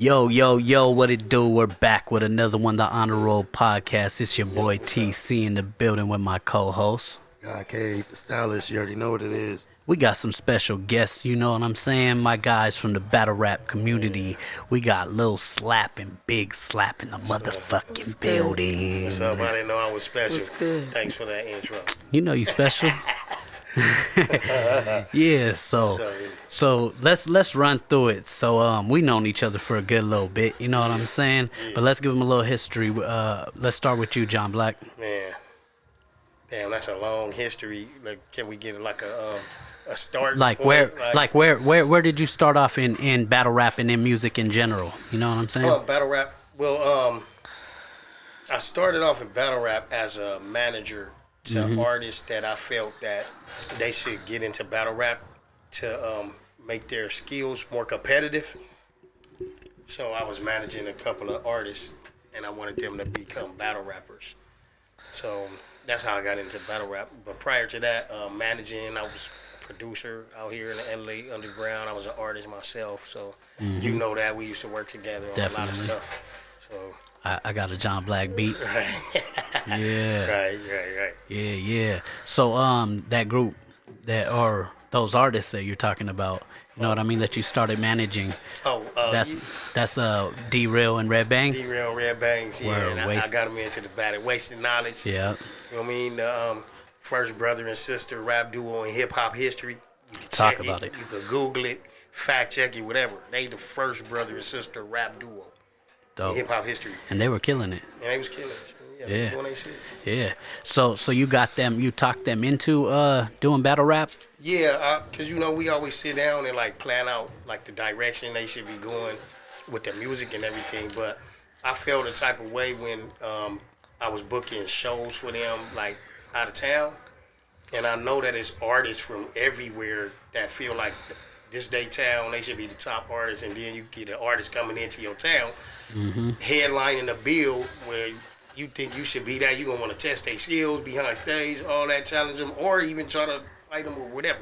Yo, yo, yo, what it do? We're back with another one, the Honor Roll Podcast. It's your boy TC in the building with my co-host. GodK, the stylist, you already know what it is. We got some special guests, you know what I'm saying? My guys from the battle rap community. We got Lil Slap and Big Slap in the motherfucking building. What's up? I didn't know I was special. What's good? Thanks for that intro. You know you special. Yeah, so let's run through it. So we known each other for a good little bit, you know what I'm saying? Yeah. But let's give them a little history. Let's start with you, John Black. Man, damn, that's a long history. Like, can we get like a start? Like point? where did you start off in battle rap and in music in general? You know what I'm saying? Battle rap. Well, I started off in battle rap as a manager to artists that I felt that they should get into battle rap to make their skills more competitive. So I was managing a couple of artists, and I wanted them to become battle rappers. So that's how I got into battle rap. But prior to that, managing, I was a producer out here in the LA Underground. I was an artist myself, so you know that. We used to work together on a lot of stuff. So I got a John Black beat. Yeah. Right. Yeah. So that group or those artists that you're talking about, you know what I mean, that you started managing. That's D-Real and Red Bangs. D-Real and Red Bangs, yeah. Word, And I got them into the battle. Wasted Knowledge. Yeah. You know what I mean? The first brother and sister rap duo in hip hop history. You can Talk check about it. You could Google it, fact check it, whatever. They the first brother and sister rap duo in hip hop history. And they were killing it. And they was killing it. Yeah. Doing they shit. Yeah. So you got them, you talked them into doing battle rap? Yeah, because we always sit down and like plan out like the direction they should be going with their music and everything. But I felt a type of way when I was booking shows for them like out of town, and I know that it's artists from everywhere that feel like this day town they should be the top artists, and then you get an artist coming into your town, headlining a bill where you think you should be there. You're going to want to test their skills behind stage, all that, challenge them, or even try to fight them or whatever.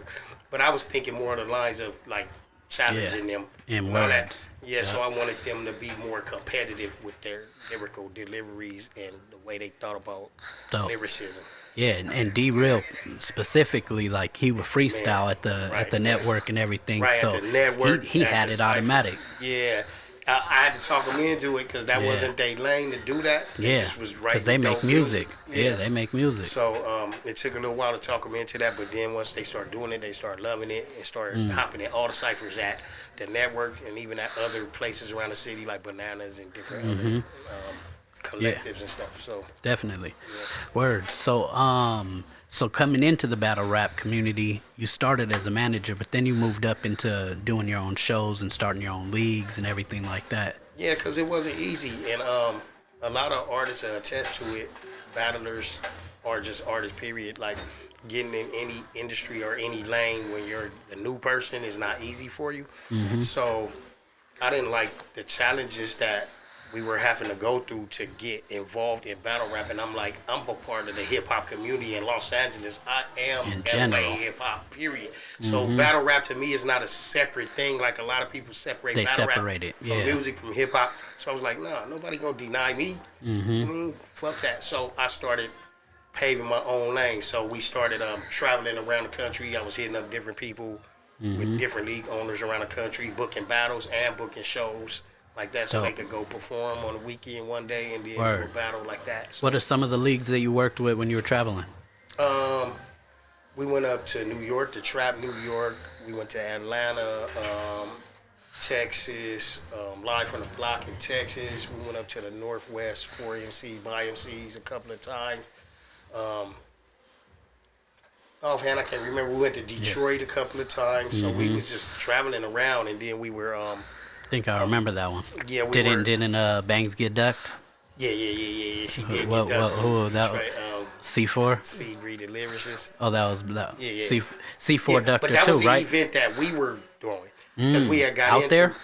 But I was thinking more of the lines of, like, challenging them. And all that. words. Yeah, so I wanted them to be more competitive with their lyrical deliveries and the way they thought about lyricism. Yeah, and D-Real specifically, like, he would freestyle at the network and everything. Right, so at the network. he had it automatic. Yeah. I had to talk them into it because that wasn't their lane to do that. Yeah, it just was right. because they make music. Yeah, they make music. So it took a little while to talk them into that, but then once they start doing it, they start loving it and start hopping in all the ciphers at the network and even at other places around the city like Bananas and different other collectives and stuff. So definitely. Word. So coming into the battle rap community, you started as a manager, but then you moved up into doing your own shows and starting your own leagues and everything like that. Yeah, because it wasn't easy, and a lot of artists attest to it, battlers or just artists, period, like getting in any industry or any lane when you're a new person is not easy for you. So I didn't like the challenges that we were having to go through to get involved in battle rap, and I'm like, I'm a part of the hip hop community in Los Angeles. I am LA hip hop, period. So battle rap to me is not a separate thing like a lot of people separate battle rap from music, from hip hop. So I was like, nah, nobody gonna deny me. I mean, fuck that. So I started paving my own lane. So we started traveling around the country. I was hitting up different people with different league owners around the country, booking battles and booking shows like that, so they could go perform on a weekend one day and then do a battle like that. So, what are some of the leagues that you worked with when you were traveling? We went up to New York, to Trap New York. We went to Atlanta, Texas, Live from the Block in Texas. We went up to the Northwest, 4MC, by MCs a couple of times. Offhand, I can't remember. We went to Detroit a couple of times. So we was just traveling around, and then we were I think I remember that one. Yeah, didn't Bangs get ducked? Yeah. She did What, get ducked. who that? Right. C4. Seed Read the lyricist. Oh, that was that. Yeah. C4 ducked but her that too, was the right? event that we were doing because we had got out into there.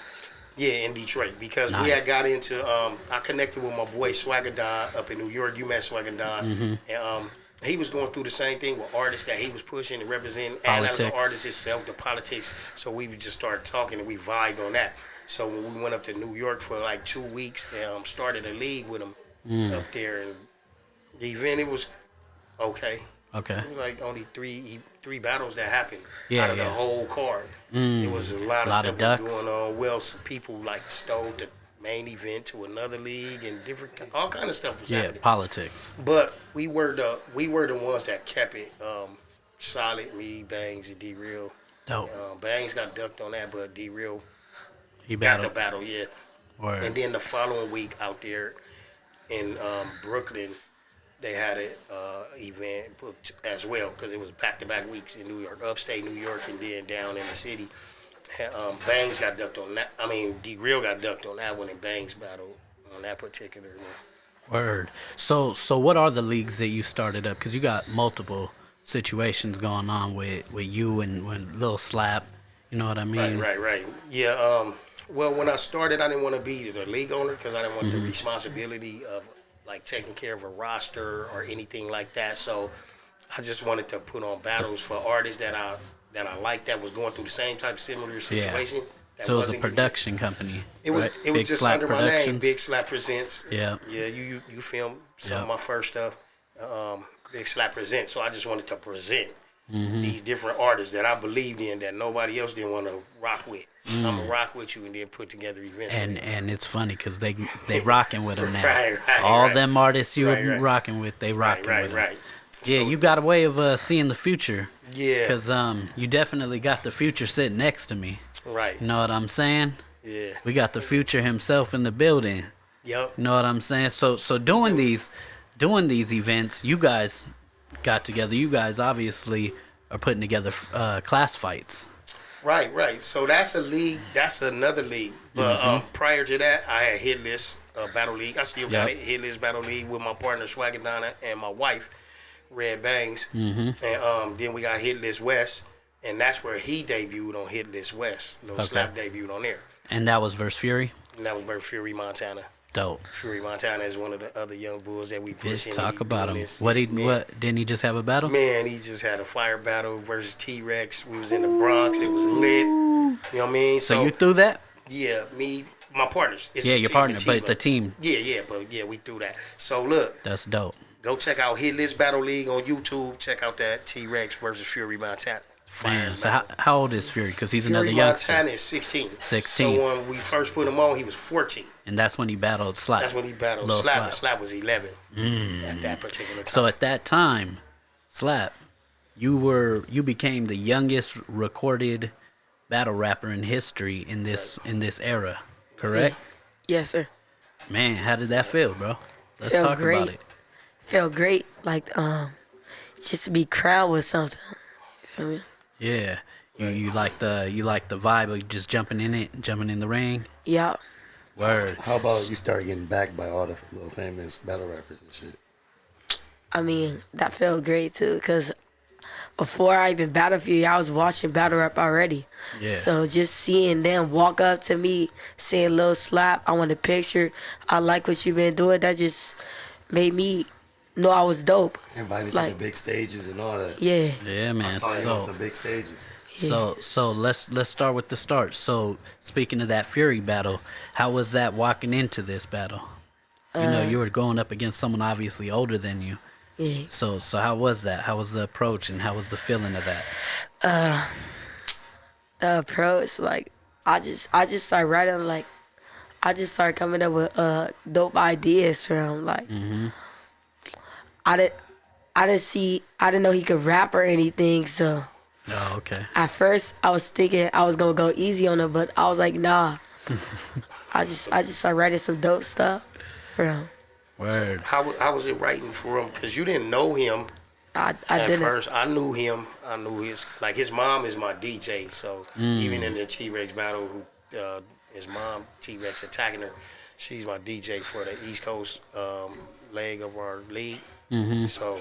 Yeah, in Detroit, because we had got into. I connected with my boy Swagger Don up in New York. You met Swagger Don, and he was going through the same thing with artists that he was pushing and representing, and as an artist himself, the politics. So we would just start talking and we vibed on that. So when we went up to New York for like 2 weeks, started a league with them up there, and the event, it was okay. Okay. It was like only three battles that happened Yeah, out of the yeah. whole card. It was a lot of Lot stuff of ducks. was going on. Well, some people like stole the main event to another league, and all kind of stuff was Yeah, happening. politics. But we were the ones that kept it solid. Me, Bangs, and D Real. Dope. Bangs got ducked on that, but D Real He got the battled. battle, yeah. Word. And then the following week out there in Brooklyn, they had an event booked as well because it was back-to-back weeks in New York, upstate New York, and then down in the city. Bangs got ducked on that. I mean, D Real got ducked on that one, and Bangs battled on that particular one. Word. So what are the leagues that you started up? Because you got multiple situations going on with you and Lil Slap. You know what I mean? Right. Yeah. Well, when I started, I didn't want to be the league owner because I didn't want the responsibility of like taking care of a roster or anything like that. So I just wanted to put on battles for artists that I liked that was going through the same type of similar situation. That So it was a wasn't- production company. It was right? it was Big just Slap under my name, Productions. Big Slap Presents. Yeah. Yeah, you filmed some Yeah. of my first stuff. Big Slap Presents. So I just wanted to present Mm-hmm. these different artists that I believed in that nobody else didn't want to rock with. I'm gonna rock with you and then put together events. with you. And it's funny because they rocking with them now. Right, All right. them artists you Right, were right. rocking with, they rocking with them. Right. Yeah, So, you got a way of seeing the future. Yeah. Because you definitely got the future sitting next to me. Right. You know what I'm saying? Yeah. We got the future himself in the building. Yep. You know what I'm saying? So doing these events, you guys got together. You guys obviously are putting together class fights. Right. So that's a league. That's another league. But prior to that, I had Hit List Battle League. I still got Yep. it. Hit List Battle League with my partner Swagadonna and my wife, Red Bangs. And then we got Hit List West, and that's where he debuted on Hit List West. Lil Slap debuted on there, And that was versus Fury. and that was where Fury Montana. Dope. Fury Montana is one of the other young bulls that we pushing. Talk about him. This, What man, didn't he just have a battle? Man, he just had a fire battle versus T-Rex. We was in the Bronx. It was lit. You know what I mean? So you threw that? Yeah, my partners. It's Yeah, a your team partner, of but the T-Rex. team. Yeah, we threw that. So look, That's dope. go check out Hit List Battle League on YouTube. Check out that T-Rex versus Fury Montana. Fire Man, so battle. how old is Fury? Because he's Fury another youngster. Montana is 16. 16. So when we first put him on, he was 14. And that's when he battled Slap. That's when he battled Lil Slap. And Slap was 11 at that particular time. So at that time, Slap, you became the youngest recorded battle rapper in history in this era, correct? Yes, sir. Man, how did that feel, bro? Let's Felt talk great. about it. Felt great, like just to be crowned with something. You feel me? Yeah. You like the vibe of just jumping in the ring? Yeah. Word. How about you start getting backed by all the little famous battle rappers and shit? I mean, that felt great too, because before I even battled for you, I was watching battle rap already. Yeah. So just seeing them walk up to me, saying Lil Slap, I want a picture, I like what you've been doing, that just made me know I was dope. Invited to Like- the big stages and all that. Yeah. Yeah, I man. saw you on So some big stages. so let's start with the start. So speaking of that Fury battle, how was that walking into this battle? You know, you were going up against someone obviously older than you. Yeah. So how was that? How was the approach and how was the feeling of that? The approach, like I just started writing, like I just started coming up with dope ideas for him. Like I didn't know he could rap or anything. So Oh, okay. at first I was thinking I was gonna go easy on him, but I was like, nah. I just started writing some dope stuff for him. Word. How was it writing for him? Because you didn't know him I at didn't. first. I knew him. I knew his mom is my DJ. So even in the T-Rex battle, his mom, T-Rex attacking her, she's my DJ for the East Coast leg of our league. So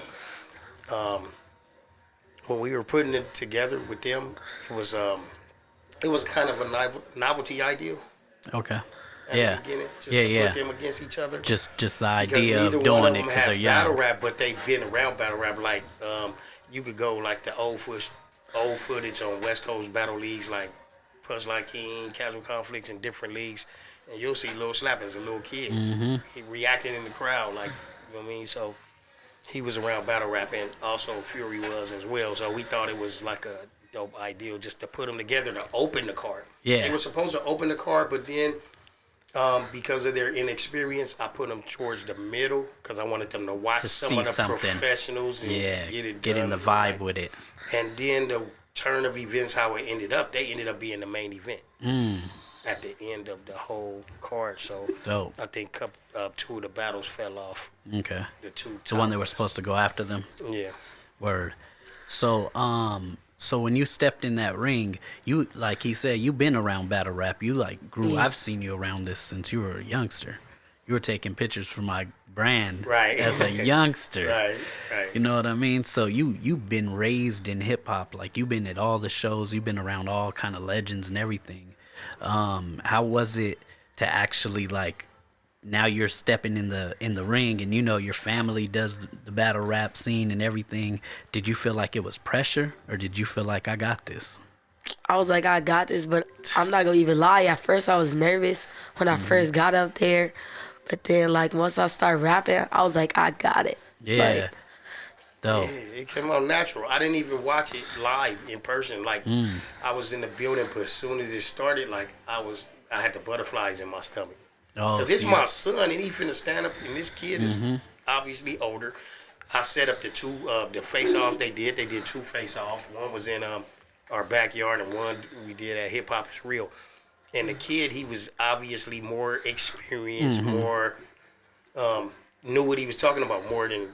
when we were putting it together with them, it was kind of a novelty idea Okay. at Yeah. the beginning, just Yeah, to yeah. put them against each other. Just the Because idea neither of one doing it them because they're have battle young. rap, but they've been around battle rap. Like you could go like the old footage on West Coast battle leagues, like Punchline King, Casual Conflicts in different leagues, and you'll see Lil Slap as a little kid. He reacting in the crowd like, you know what I mean? So he was around battle rap, and also Fury was as well. So we thought it was like a dope idea just to put them together to open the card. Yeah. They were supposed to open the card, but then because of their inexperience, I put them towards the middle because I wanted them to watch To some see of the something. professionals and Yeah, get it get in done. the vibe with it. And then the turn of events, how it ended up, they ended up being the main event at the end of the whole card. So Dope. I think two of the battles fell off. Okay. The two. The one they were top supposed to go after them. ones. Yeah. Word. So so when you stepped in that ring, you, like he said, you've been around battle rap. You like grew. Yeah. I've seen you around this since you were a youngster. You were taking pictures for my brand Right. as a youngster. Right. You know what I mean? So you've been raised in hip hop. Like you've been at all the shows. You've been around all kind of legends and everything. How was it to actually like? Now you're stepping in the ring, and you know your family does the battle rap scene and everything. Did you feel like it was pressure, or did you feel like I got this? I was like, I got this, but I'm not gonna even lie. At first, I was nervous when I first got up there, but then like once I started rapping, I was like, I got it. Yeah, Like, dope. Yeah, it came out natural. I didn't even watch it live in person. Like I was in the building, but as soon as it started, like I had the butterflies in my stomach. Oh, Cause this see, my son, and he finna stand up, and this kid is obviously older. I set up the two the face-offs they did. They did two face-offs. One was in our backyard, and one we did at Hip Hop Is Real. And the kid, he was obviously more experienced, more knew what he was talking about more than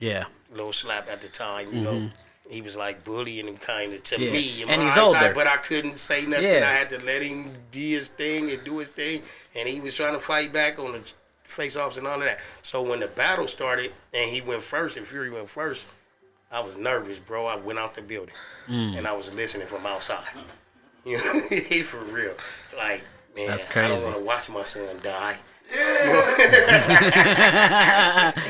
yeah, Lil Slap at the time. You know, he was like bullying him kind of to Yeah. me, in And my he's eyesight, older. but I couldn't say nothing. Yeah. I had to let him be his thing and do his thing, and he was trying to fight back on the face-offs and all of that. So when the battle started and he went first and Fury went first, I was nervous, bro. I went out the building and I was listening from outside. You know, for real. Like, man, That's I crazy. don't want to watch my son die.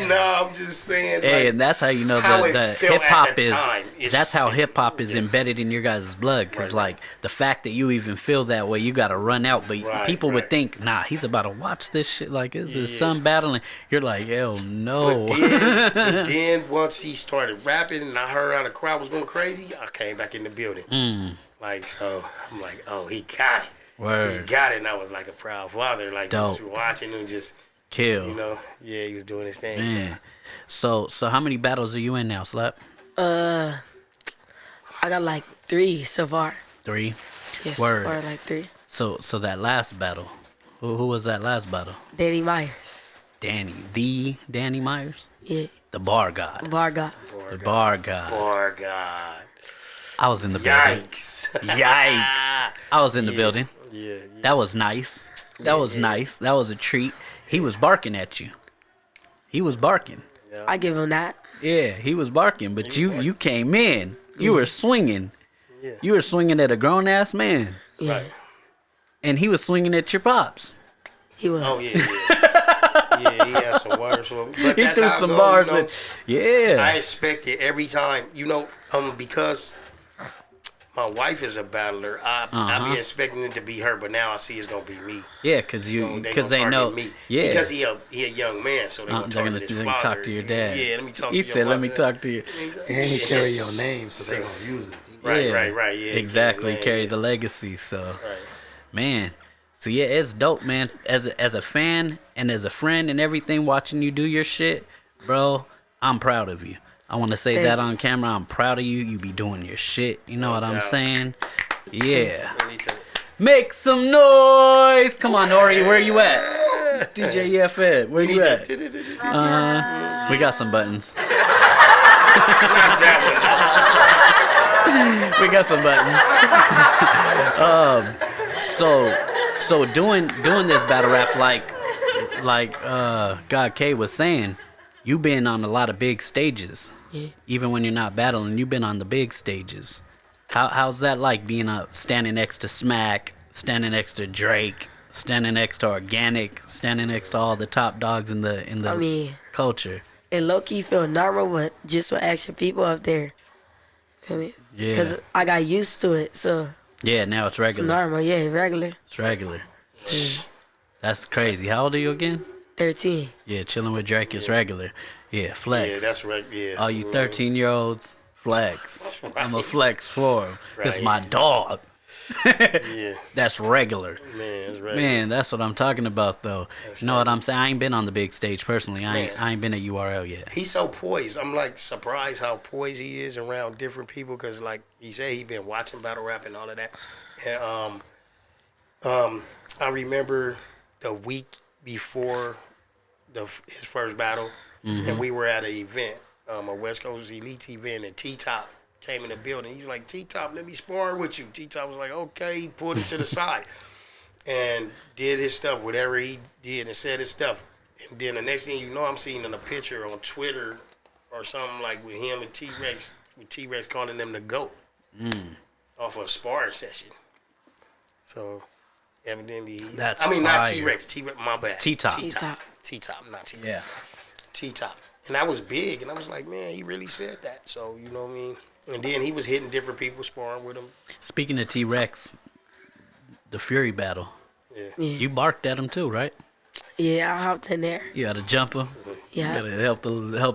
No, I'm just saying. Hey, like, and that's how you know how it the felt hip at hop the is. time is That's how sick. hip hop is Yeah. embedded in your guys' blood. Cause Right. like the fact that you even feel that way, you gotta run out. But Right, people would right. think, nah, he's about to watch this shit. Like, is his Yeah. son battling? You're like, hell no. But then once he started rapping and I heard how the crowd was going crazy, I came back in the building. Like, so I'm like, oh, he got it. He Word. got it. And I was like a proud father, like just Dope. watching him just, Kill. you know, yeah, he was doing his thing. Man. So how many battles are you in now, Slap? I got like 3 so far. 3. Yes, Word. or like 3. So that last battle, who was that last battle? Danny Myers. Danny Myers, Yeah, the Bar God, Varga. the Bar God. Poor God. I was in the building. Yikes. Yikes! I was in the building. Yeah. That was nice. That was nice. That was a treat. He was barking at you. He was barking. I give him that. Yeah, he was barking, but you came in. You were swinging. Yeah. You were swinging at a grown ass man, Yeah, Right. and he was swinging at your pops. he was. Oh, yeah. Yeah, he had some words for him. But He that's threw how it some goes, bars. you know. And, yeah. I expect it every time, you know, because my wife is a battler. I be expecting it to be her, but now I see it's gonna be me. Yeah, cause So you, they cause gonna they target know. me. Yeah, Because he a young man, so they gonna they're target his gonna father. talk to your dad. Yeah, let me talk. He to your said, "Let me mother." talk to you." And he carry your name, so they gonna use it. Right, Yeah, right. Yeah, exactly. yeah, Carry yeah. the legacy. So, Right. man. So yeah, it's dope, man. As a fan and as a friend and everything, watching you do your shit, bro. I'm proud of you. I want to say Thank that you. on camera. I'm proud of you. You be doing your shit. You know what I'm doubt. saying? Yeah. I need to- Make some noise. Come on, Ori. Where you at? DJ EFN. Where you at? We got some buttons. Not that We got some buttons. So doing this battle rap like GodK was saying, you've been on a lot of big stages. Yeah. Even when you're not battling, you've been on the big stages. How's that like being standing next to Smack, standing next to Drake, standing next to Organic, standing next to all the top dogs in the I mean, culture? it low key feel normal, but just with extra people up there. I mean, Yeah. because I got used to it, so Yeah, now it's It's regular. normal, yeah, regular. It's regular. That's crazy. How old are you again? 13. Yeah, chilling with Drake is regular. Yeah, flex. Yeah, that's right. Yeah. All you 13-year-olds, flex. That's I'm a right. flex for him. It's Right. my dog. Yeah, That's regular. man, that's right. Man, that's what I'm talking about, though. You know what I'm saying? I ain't been on the big stage personally. Man. I ain't been at URL yet. He's so poised. I'm like surprised how poised he is around different people because, like he said, he been watching battle rap and all of that. And I remember the week before his first battle, and we were at an event, a West Coast Elite event, and T Top came in the building. He was like, T Top, let me spar with you. T Top was like, okay. He pulled him to the side and did his stuff, whatever he did, and said his stuff. And then the next thing you know, I'm seeing in a picture on Twitter or something like with him and T-Rex, with T-Rex calling them the GOAT off of a sparring session. So evidently, That's I mean, not fire. T-Rex, my bad. T-Top. T-Top, not T-Rex. Yeah. T-Top. And that was big, and I was like, man, he really said that. So, you know what I mean? And then he was hitting different people, sparring with him. Speaking of T-Rex, the Fury battle. Yeah. Yeah. You barked at him too, right? Yeah, I hopped in there. You had to jump him. Yeah. You gotta help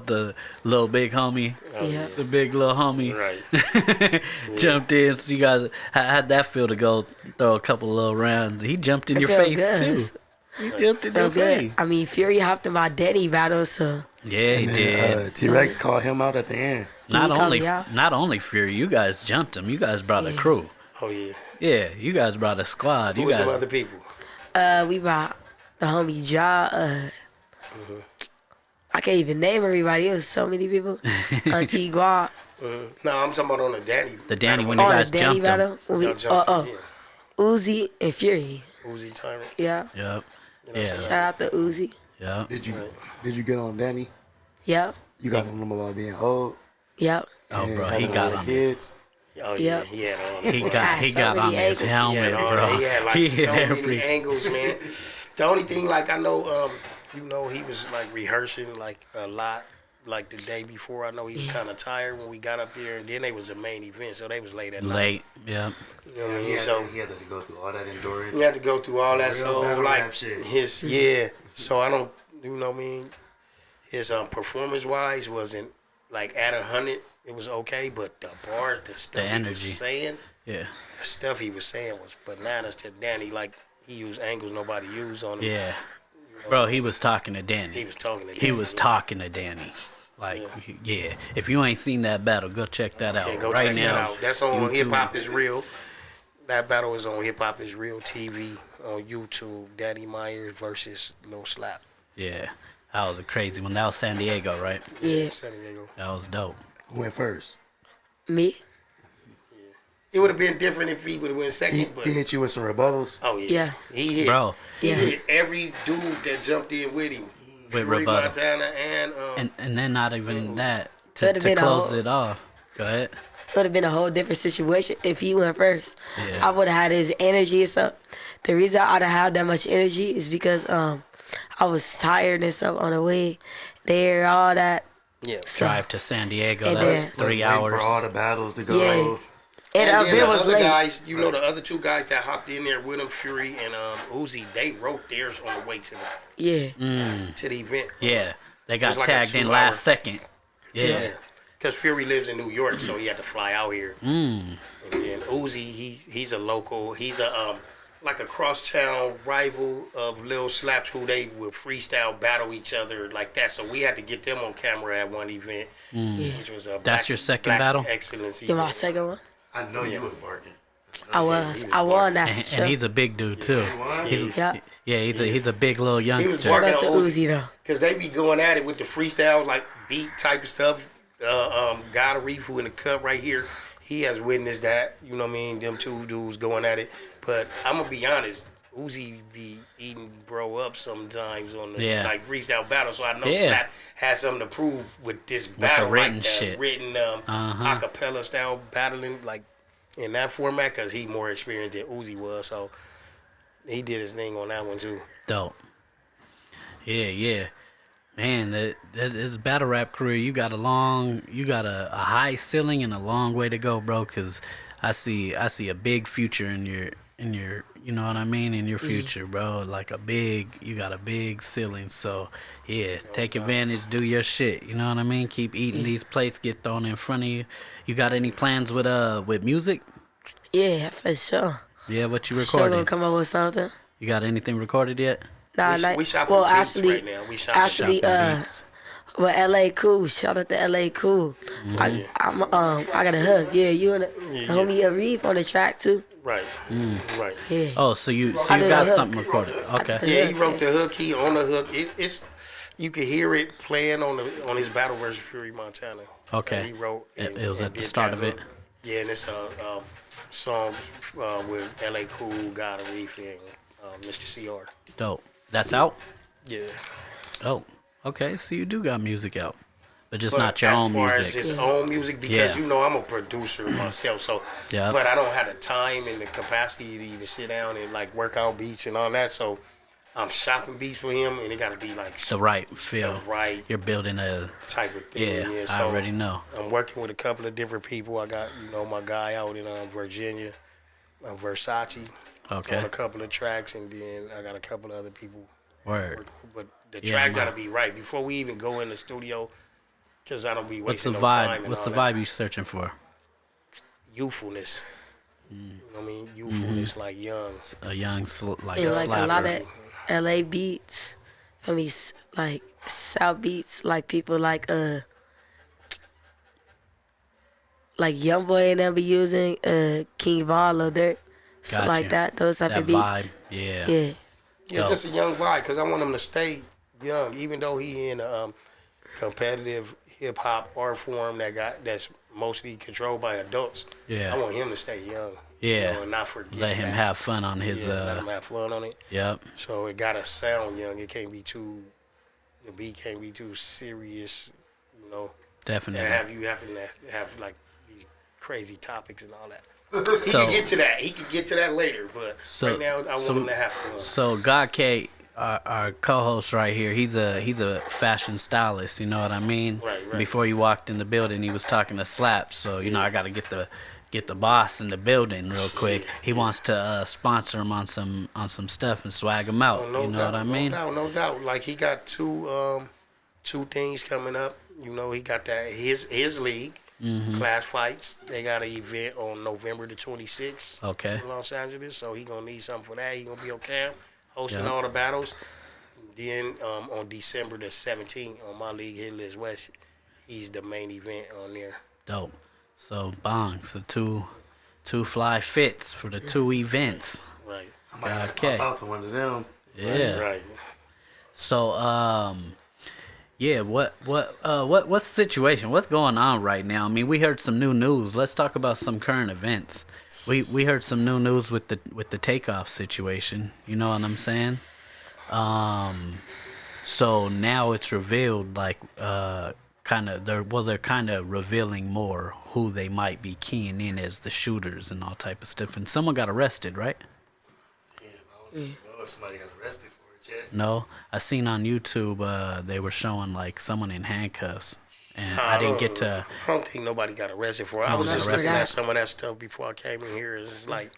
the little big homie. Yeah. The big little homie. Right. Jumped in. So you guys, how'd that feel to go throw a couple little rounds? He jumped in It your felt face good. too. He jumped in your Felt good. face. I mean, Fury hopped in my daddy battle, so Yeah, he did. And T-Rex called him out at the end. Not called only me out. not only Fury, you guys jumped him. You guys brought a crew. Oh, yeah. Yeah, you guys brought a squad. Who You was some guys. other people? we brought the homie Ja. I can't even name everybody. It was so many people. Antigua. No, I'm talking about on the Danny. The Danny battle. when you Oh, the guys Danny jumped him. battle. When we, Y'all jumped him, Uzi and Fury. yeah. Uzi Tyrant. Yeah. Yep. know, Yeah. Shout out to Uzi. Yep. Did you get on Danny? Yep. You got on him about being old. Yep. Oh, and bro, he having a got lot of on. kids. Oh, yeah. Yep. He had on. He So got many on his angles. He helmet, had on. bro. He had like He so hit many angles, man. The only thing, like, I know, you know, he was like rehearsing like a lot, like the day before. I know he was kind of tired when we got up there, and then they was the main event, so they was late at night. Late. Yep. You know what I mean? He had, So he had to go through all that endurance. you had to go through all that. Real So battle like rap shit. his So I don't, you know what I mean? His performance wise wasn't like at 100. It was okay, but the bars, the stuff he energy. was saying. Yeah. The stuff he was saying was bananas to Danny. Like, he used angles nobody used on him. Yeah. Bro, he was talking to Danny. He was talking to He Danny. was talking to Danny. Like, yeah. If you ain't seen that battle, go check that out Yeah, go right check now. that out. That's on YouTube. Hip Hop Is Real. That battle is on Hip Hop Is Real TV on YouTube. Danny Myers versus Lil Slap. Yeah. That was a crazy one. That was San Diego, right? Yeah. San Diego. That was dope. Who went first? Me. It would have been different if he would have went He, second, but he hit you with some rebuttals. oh yeah, Yeah. he hit. Bro. He Yeah. hit every dude that jumped in with him. With Fury rebuttal. Montana And then not even that. To Could've been a close whole- it off. Go ahead. Would have been a whole different situation if he went first. Yeah. I would have had his energy and stuff. The reason I'd have had that much energy is because I was tired and stuff on the way there, all that. yeah. So, Drive to San Diego. And That's then- Plus 3 waiting hours. for all the battles to go. Yeah. And and then it the was other late. guys, you know, the other two guys that hopped in there with him, Fury and Uzi, they wrote theirs on the way to Yeah. the event. Yeah. They got was like a tagged in 2 last hour. second. Yeah. Because Fury lives in New York, so he had to fly out here. And then Uzi, he's a local. He's a like a crosstown rival of Lil Slaps, who they would freestyle battle each other like that. So we had to get them on camera at one event, which was a That's your second battle? Excellence. Yeah, my second one. I know you was barking. I was. I won that. And for sure. he's a big dude too. He's, Yeah. yeah, he's a big little He was youngster. Shout barking out to on Uzi though. because they be going at it with the freestyle, like beat type of stuff. God Reef, who in the cup right here, he has witnessed that. You know what I mean? Them two dudes going at it. But I'm gonna be honest, Uzi be eating bro up sometimes on the Yeah. like freestyle battle. So I know Yeah. Slap has something to prove with this battle, written like that shit. written acapella style battling, like in that format, because he more experienced than Uzi was. So he did his thing on that one too. Dope. Yeah. Man, this battle rap career, you got a high ceiling and a long way to go, bro. Cause I see a big future in your you know what I mean, in your future, bro. Like you got a big ceiling. So yeah, take advantage, do your shit. You know what I mean? Keep eating these plates get thrown in front of you. You got any plans with music? Yeah, for sure. Yeah, what you For sure gonna recording? come up with something. You got anything recorded yet? Nah, We like, shopping well, beats actually, right now. We shopping actually, Shopping beats. well, LA Cool. Shout out to LA Cool. yeah. I got a hook. Yeah, you and the Yeah. homie Arif on the track too. Right. Right. Yeah. Oh, so you I did a got hook. something recorded? Okay. Yeah, he wrote the hook. He on the hook. It's you can hear it playing on his battle versus Fury Montana. Okay. He wrote. It was and at the did start that of it. hook. Yeah, and it's a song with LA Cool, God Arif, and Mr. CR. Dope. That's out. Yeah. Oh, okay. So you do got music out, but just But not your as own far music. as his own music, because Yeah. I'm a producer myself, so Yeah. but I don't have the time and the capacity to even sit down and like work out beats and all that. So I'm shopping beats for him, and it got to be like The right feel. the right You're building a. type of thing. Yeah, so I already know. I'm working with a couple of different people. I got my guy out in Virginia, Versace, Okay. on a couple of tracks, and then I got a couple of other people. Word. But the Yeah, track man. got to be right before we even go in the studio, because I don't be What's the wasting no time. vibe? and What's all the that. vibe you searching for? Youthfulness. You know what I mean? Youthfulness, like young. A young, like And a like a lot slapper. of LA beats, I mean, like South beats, like people like Youngboy and them be using, King Von, Lil Durk, so Got like you. that, those type That of beats. vibe. Yeah. Yeah. Yeah, Dope. just a young vibe, because I want him to stay young, even though he in a competitive hip hop art form that's mostly controlled by adults. Yeah. I want him to stay young. Yeah. And not forget. Let him that. have fun on his. Let him have fun on it. Yep. So it gotta sound young. It can't be too. The beat can't be too serious. Definitely. And you having to have like these crazy topics and all that. He So- can get to that. He can get to that later. But So- right now, I want him to have fun. So GodK, our co-host right here, he's a fashion stylist. You know what I mean? Right. Before he walked in the building, he was talking to Slaps. So I got to get the boss in the building real quick. He wants to sponsor him on some stuff and swag him out. No you know doubt, what I mean? No doubt. Like he got two things coming up. He got that his league, class fights. They got an event on November the 26th Okay. in Los Angeles. So he gonna need something for that. He gonna be on camp hosting Yeah. all the battles. Then on December the 17th on my league, Hitless West, he's the main event on there. Dope. So bang. So two fly fits for the two events. Right. I might have to Okay. pop out to one of them. Yeah. Right. So yeah, what's the situation? What's going on right now? I mean, we heard some new news. Let's talk about some current events. We heard some new news with the takeoff situation. You know what I'm saying? So now it's revealed like they're kind of revealing more who they might be keying in as the shooters and all type of stuff. And someone got arrested, right? Damn, I don't know if somebody got arrested for it yet. No, I seen on YouTube they were showing like someone in handcuffs, and I didn't get to. I don't think nobody got arrested for it. I was got just arrested. looking at some of that stuff before I came in here. It's like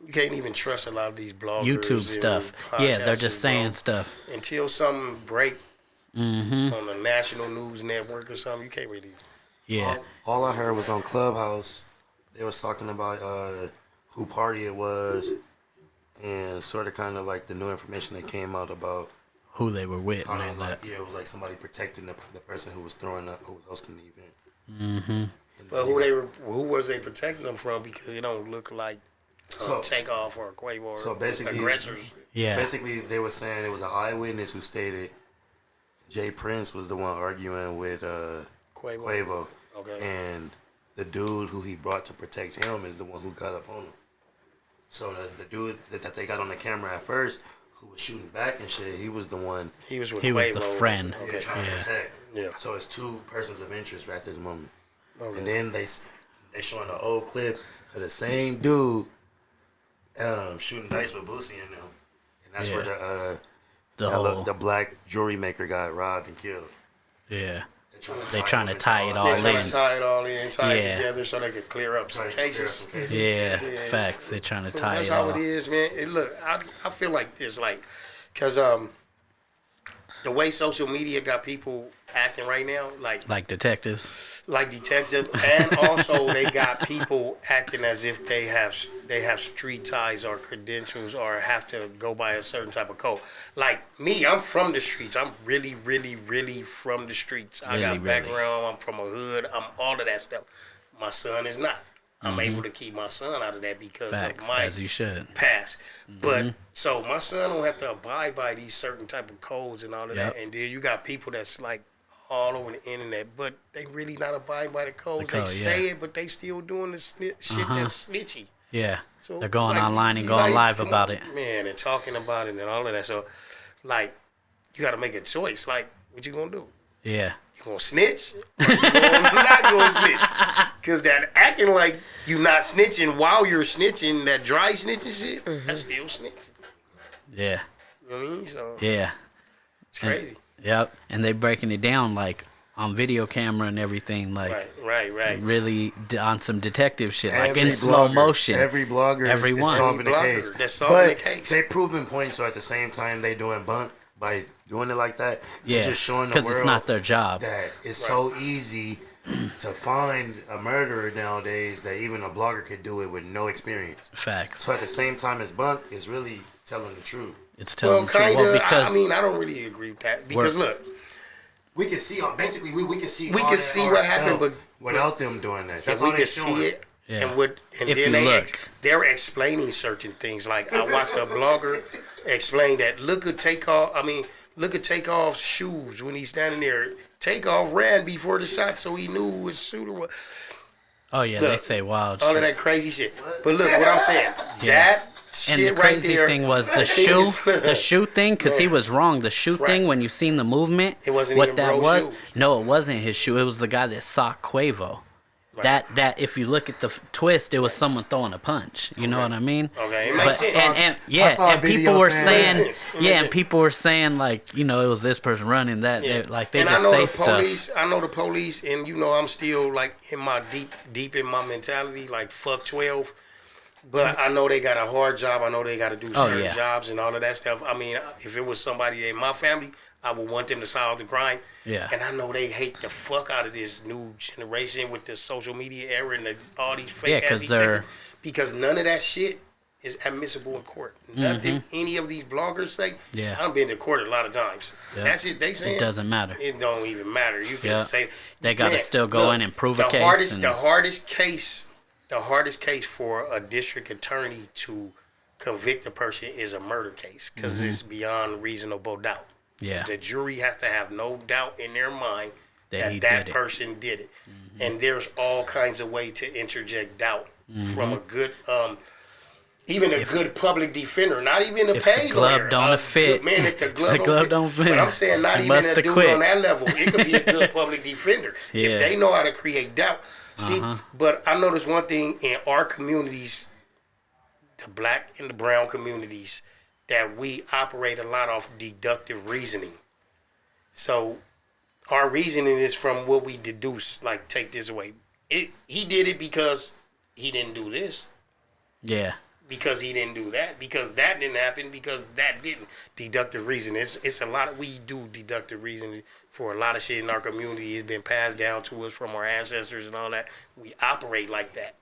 you can't even trust a lot of these bloggers. YouTube and stuff. Yeah, they're just podcasters, saying bro. stuff. Until something break on the national news network or something, you can't really. Yeah, All I heard was on Clubhouse. They was talking about who party it was, and sort of kind of like the new information that came out about who they were with how and they all like that. it was like somebody protecting the person who was throwing up, who was hosting the event. And But who was they protecting them from? Because it don't look like So- Takeoff or Quavo or so basically- aggressors. Yeah, Basically, they were saying it was an eyewitness who stated Jay Prince was the one arguing with Quavo, Okay. and the dude who he brought to protect him is the one who got up on him. So the dude that they got on the camera at first, who was shooting back and shit, he was the one He was with He was Quavo. the friend. Okay. trying to Yeah. protect. Yeah. So it's two persons of interest right at this moment. Okay. And then they showing an old clip of the same dude shooting dice with Boosie and them, and that's Yeah. where the whole the black jewelry maker got robbed and killed. yeah. They trying to tie it They all trying in. to tie it all in, tie it Yeah. together so they could clear up some cases. Yeah, facts. They trying to tie That's it how all. it is, man. And look, I feel like this, like, cause the way social media got people acting right now, Like detectives. like detective, and also they got people acting as if they have street ties or credentials or have to go by a certain type of code. Like me, I'm from the streets. I'm really, really, really from the streets. I got Really, background. I'm from a hood. I'm all of that stuff. My son is not. I'm Mm-hmm. able to keep my son out of that because Facts, of my as you should. past. But so my son don't have to abide by these certain type of codes and all of Yep. that. And then you got people that's like all over the internet, but they really not abiding by the codes. code, they say yeah. it, but they still doing the shit that's snitchy. Yeah. So They're going like, online and you going like, live come about on, it. man, and talking about it and all of that. So, like, you got to make a choice. Like, what you gonna do? Yeah. You gonna snitch? Or you not gonna snitch? Cause that acting like you not snitching while you're snitching, that dry snitching shit, that's still snitching. Yeah. You know what I mean? So Yeah. it's crazy. Yep. And they breaking it down like on video camera and everything, like Right. really on some detective shit, like Every in slow blogger, motion. Every blogger Everyone. is solving the Every case. blogger that's solving but the case. they proving points, so at the same time they doing bunt by doing it like that. Yeah. They're just showing the Because world it's not their job. that it's so easy to find a murderer nowadays that even a blogger could do it with no experience. Facts. So at the same time as bunt is really telling the truth. It's telling Well, the truth. kind Well, of. because I mean, I don't really agree with that because We're- look, We can see basically we can see We all can that see what happened, ourselves but- without them doing that. That's we all they can showing. see it. Yeah. And If then you look. they're explaining certain things. Like I watched a blogger explain that look at Takeoff's shoes when he's standing there. Takeoff ran before the shot, so he knew his shooter was oh yeah, they look, say wild all shit. of that crazy shit. But look, what I'm saying, Yeah. that And shit the right crazy there. thing was the that shoe, is- the shoe thing, because he was wrong. The shoe thing, Right. when you seen the movement, It wasn't what even that Bro's was. shoe. No, it wasn't his shoe. It was the guy that socked Quavo. Right. That if you look at the twist, it was someone throwing a punch. You know what I mean? Okay, it But, makes sense. and I yeah, saw a and video people were saying- saying, It makes sense. It yeah, makes and sense. people were saying like, you know, it was this person running that. Yeah. Like they and just I know say the stuff. police. I know the police, and you know I'm still like in my deep in my mentality, like fuck 12. But I know they got a hard job. I know they got to do certain yeah. jobs and all of that stuff. I mean, if it was somebody in my family, I would want them to solve the crime. Yeah. And I know they hate the fuck out of this new generation with the social media era and all these fake Yeah, ass 'cause they're- detectives. Because none of that shit is admissible in court. Nothing any of these bloggers say. Mm-hmm. Yeah. I've been to court a lot of times. Yeah. That shit they saying. It doesn't matter. It don't even matter. You can Yeah. say They gotta Man, still go look, in and prove a the case Hardest, and- the hardest case for a district attorney to convict a person is a murder case because it's beyond reasonable doubt. Mm-hmm. Yeah. The jury has to have no doubt in their mind That he that did it. person did it. And there's all kinds of way to interject doubt from a good even a good public defender, not even a if the paid glove lawyer. don't A fit. good- man, if the glove, The glove don't fit, But I'm saying not he even must a have dude quit. on that level. It could be a good public defender Yeah. if they know how to create doubt. See, but I noticed one thing in our communities, the black and the brown communities, that we operate a lot off deductive reasoning. So our reasoning is from what we deduce, like take this away. He did it because he didn't do this, Yeah. because he didn't do that, because that didn't happen, because that didn't. Deductive reasoning. It's a lot of, we do deductive reasoning for a lot of shit in our community. It's been passed down to us from our ancestors and all that. We operate like that.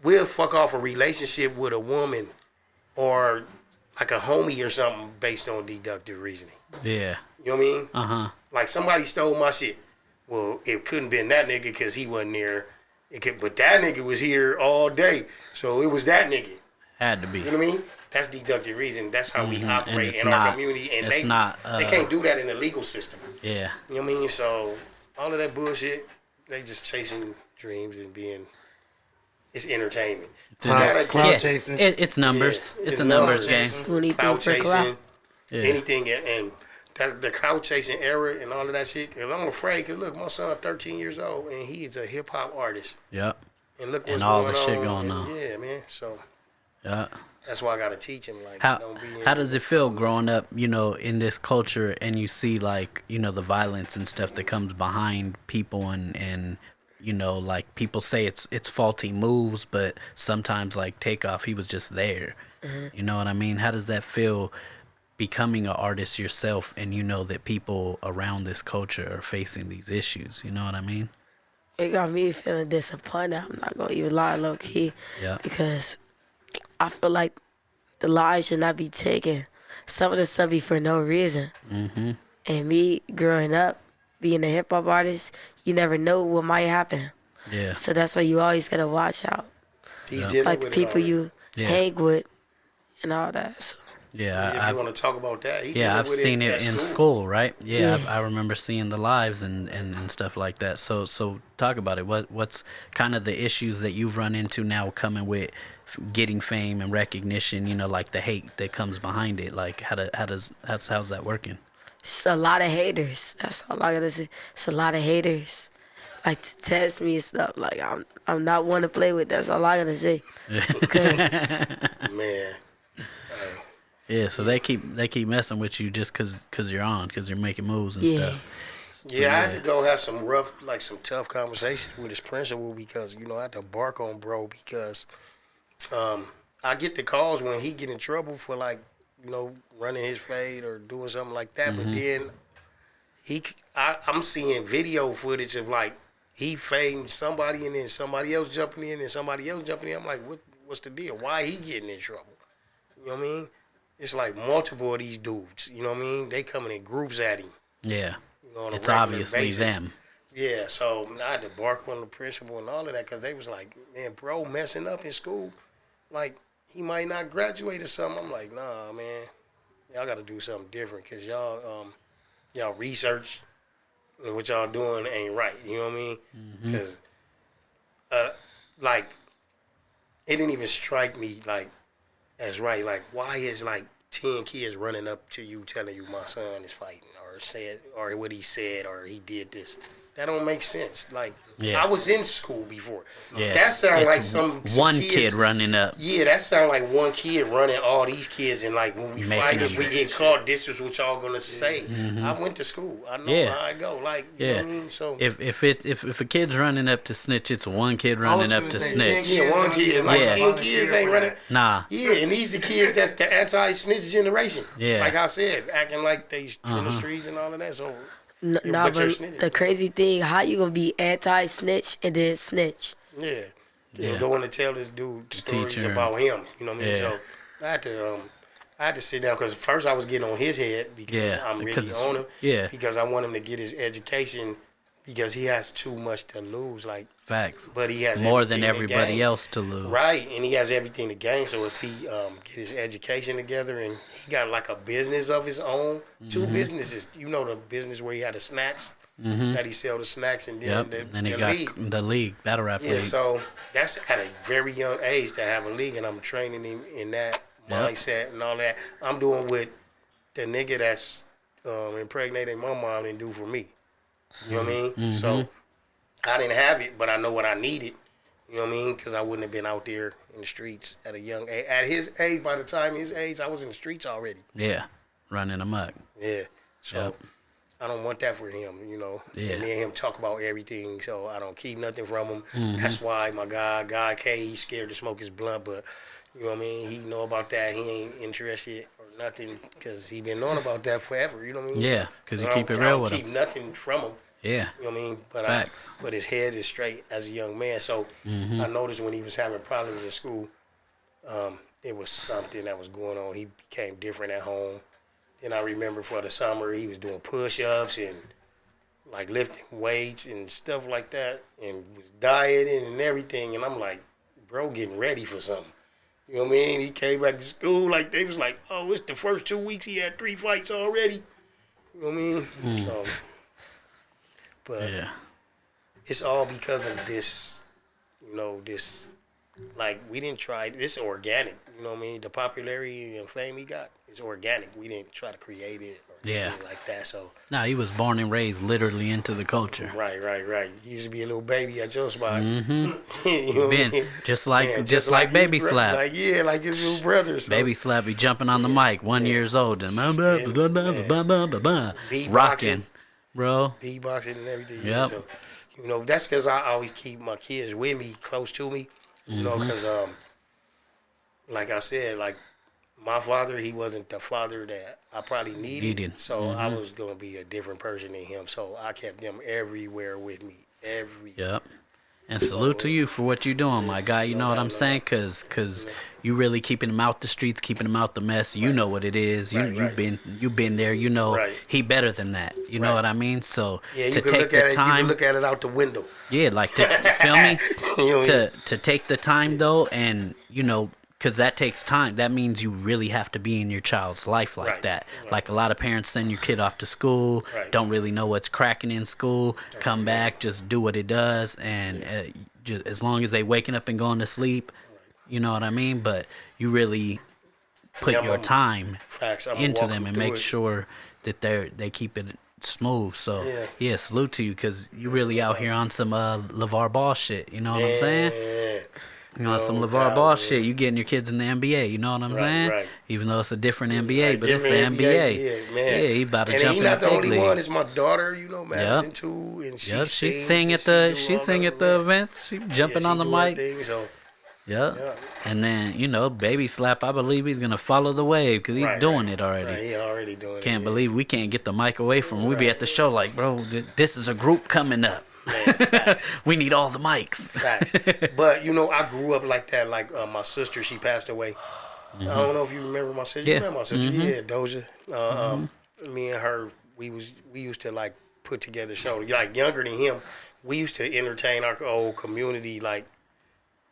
We'll fuck off a relationship with a woman or like a homie or something based on deductive reasoning. Yeah. You know what I mean? Uh-huh. Like somebody stole my shit. Well, it couldn't been that nigga because he wasn't there. But that nigga was here all day, so it was that nigga. Had to be. You know what I mean? That's deductive reasoning. That's how we And operate it's in our not- community, and it's they not, they can't do that in the legal system. Yeah. You know what I mean? So all of that bullshit, they just chasing dreams and being. It's entertainment. You gotta Cloud Yeah. chasing. It's numbers. Yeah, It's a numbers numbers. game. Who need cloud things for chasing, clout? Yeah. anything, and that the cloud chasing era and all of that shit. Cause I'm afraid. Cause look, my son 13 years old and he is a hip hop artist. Yep. And look And what's all going the on. shit going and on. Yeah, man. So Yeah. That's why I gotta teach him. Like, How don't be. how does it feel growing up, in this culture and you see like, the violence and stuff that comes behind people and like people say it's faulty moves, but sometimes like Takeoff, he was just there. You know what I mean? How does that feel becoming an artist yourself and you know that people around this culture are facing these issues? You know what I mean? It got me feeling disappointed. I'm not gonna even lie, low key, Yeah. because I feel like the lies should not be taken. Some of the stuff be for no reason. And me growing up, being a hip hop artist, you never know what might happen. Yeah. So that's why you always gotta watch out, He's dealing like the with it people already. you Yeah. hang with and all that. So, Yeah, If you want to talk about that, I've seen it in school, right? Yeah, Yeah. I remember seeing the lives and stuff like that. So talk about it. What's kind of the issues that you've run into now coming with getting fame and recognition? Like the hate that comes behind it. Like how's that working? it's a lot of haters. That's all I gotta say. It's a lot of haters. Like to test me and stuff. Like I'm not one to play with. That's all I gotta say. Cause Man, Yeah, so they keep messing with you just cause you're on, cause you're making moves and yeah, stuff. yeah, I had to go have some some tough conversations with his principal because I had to bark on bro because I get the calls when he get in trouble for running his fade or doing something like that, but then I'm seeing video footage of he fading somebody and then somebody else jumping in and somebody else jumping in. I'm like, what's the deal? Why he getting in trouble? You know what I mean? It's like multiple of these dudes. You know what I mean? They coming in groups at him. Yeah, On a it's regular obviously basis. them. Yeah, so I had to bark on the principal and all of that because they was like, man, bro, messing up in school. Like, he might not graduate or something. I'm like, nah, man. Y'all got to do something different because y'all research and what y'all doing ain't right. You know what I mean? Because, it didn't even strike me, as right. Like, why is, 10 kids running up to you telling you my son is fighting or what he said or he did this? That don't make sense. Yeah. I was in school before. Yeah, That sound it's like some one kids, kid running up. Yeah, that sound like one kid running all these kids, and when we Making fight, if them- we get caught, this is what y'all gonna say. I went to school. I know Yeah. how I go. You know Yeah, what I mean? So if a kid's running up to snitch, it's one kid running up to snitch. yeah, one kid, Yeah. 10 kids ain't running. Nah, Yeah, and these the kids that's the anti-snitch generation. Yeah. Like I said, acting like they from the streets and all of that. So nah, but but you're snitching. the crazy thing, how you gonna be anti-snitch and then snitch? yeah, Yeah. and going to tell this dude stories teacher. about him. You know what I mean? Yeah. So I had to sit down because first I was getting on his head because Yeah, I'm because really it's- on him. yeah. Because I want him to get his education because he has too much to lose. facts. But he has More than everything to everybody gain. else to lose. Right, and he has everything to gain. So if he get his education together and he got a business of his own, two businesses. The business where he had the snacks that he sell the snacks and then Yep. the And he got league. the league, battle rap Yeah, league. so that's at a very young age to have a league, and I'm training him in that Yep. mindset and all that. I'm doing what the nigga that's impregnating my mom didn't do for me. You know what I mean? So I didn't have it, but I know what I needed. You know what I mean? Because I wouldn't have been out there in the streets at a young age. At his age, by the time his age, I was in the streets already. Yeah, running amok. Yeah. So Yep. I don't want that for him, Yeah. And me and him talk about everything, so I don't keep nothing from him. That's why my guy, GodK, he's scared to smoke his blunt, but you know what I mean? He know about that. He ain't interested or nothing because he been knowing about that forever. You know what I mean? Yeah, 'cause you I keep don't- it real I don't with keep him. nothing from him. Yeah, You know what I mean? But Facts. but his head is straight as a young man. So I noticed when he was having problems in school, it was something that was going on. He became different at home. And I remember for the summer he was doing push-ups and lifting weights and stuff like that, and was dieting and everything. And I'm like, bro, getting ready for something. You know what I mean? He came back to school they was like, oh, it's the first 2 weeks he had 3 fights already. You know what I mean? So. But yeah, it's all because of this, this, we didn't try, this is organic, you know what I mean? The popularity and fame he got is organic. We didn't try to create it or Yeah. things like that. So No, he was born and raised literally into the culture. right. You used to be a little baby at your spot. Mm-hmm. You know what I Been mean? just like Yeah, just like his Baby Slap. like his little brother. So. Baby Slap be jumping on the mic, 1 year old, and rocking, bro. Beatboxing and everything. Yep. So, that's because I always keep my kids with me, close to me. Because like I said, like my father, he wasn't the father that I probably needed. So I was gonna be a different person than him. So I kept them everywhere with me. Yep. And salute to you for what you're doing, my guy. You know what I'm saying? Cause you really keeping him out the streets, keeping him out the mess. You know what it is. You've been there. You know he better than that. You know what I mean? So yeah, to take the time, you can look at it out the window. yeah, like to you feel me? You know, To take the time though, and because that takes time. That means you really have to be in your child's life like that. Like a lot of parents send your kid off to school, don't really know what's cracking in school, come back, just do what it does, and just, as long as they waking up and going to sleep, you know what I mean? But you really put your time into them and make sure that they keep it smooth. So yeah, salute to you, because you really out here on some LeVar Ball shit. You know what I'm saying? Some LeVar Ball shit. You getting your kids in the NBA. You know what I'm saying? Right. Even though it's a different NBA, but it's the NBA. Yeah, man. Yeah, he about to and jump he's in not the the big only league. one. It's my daughter, Madison too, and she sing at the events. She jumping on the mic. So. Yeah. And then, Baby Slap, I believe he's going to follow the wave because he's doing it already. Right, he already doing it. Can't believe we can't get the mic away from him. We be at the show like, bro, this is a group coming up. Man, we need all the mics. Facts. But, I grew up like that. Like my sister, she passed away. I don't know if you remember my sister. You remember my sister? Yeah, Doja. Me and her, we used to like put together shows. Like younger than him, we used to entertain our old community. Like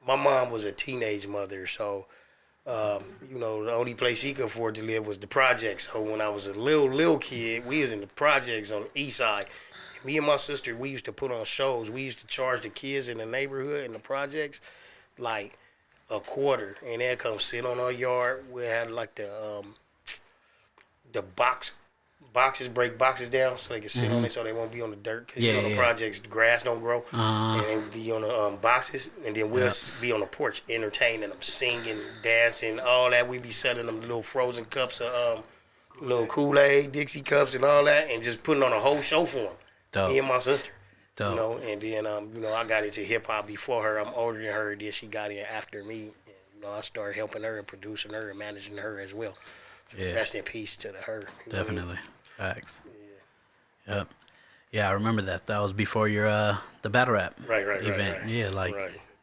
my mom was a teenage mother, so the only place she could afford to live was the projects. So when I was a little kid, we was in the projects on the east side. And me and my sister, we used to put on shows. We used to charge the kids in the neighborhood in the projects like a quarter, and they'd come sit on our yard. We had like the boxes, break boxes down so they can sit on it, so they won't be on the dirt. Cause the projects, the grass don't grow, and be on the boxes, and then we'll be on the porch entertaining them, singing, dancing, all that. We be selling them little frozen cups of little Kool-Aid, Dixie cups, and all that, and just putting on a whole show for them. Dope. Me and my sister. Dope. And then I got into hip hop before her. I'm older than her. Then she got in after me. And, I started helping her and producing her and managing her as well. So rest in peace to her. Definitely. Facts. Yeah. Yep. Yeah, I remember that. That was before your the battle rap event. Right. Yeah, like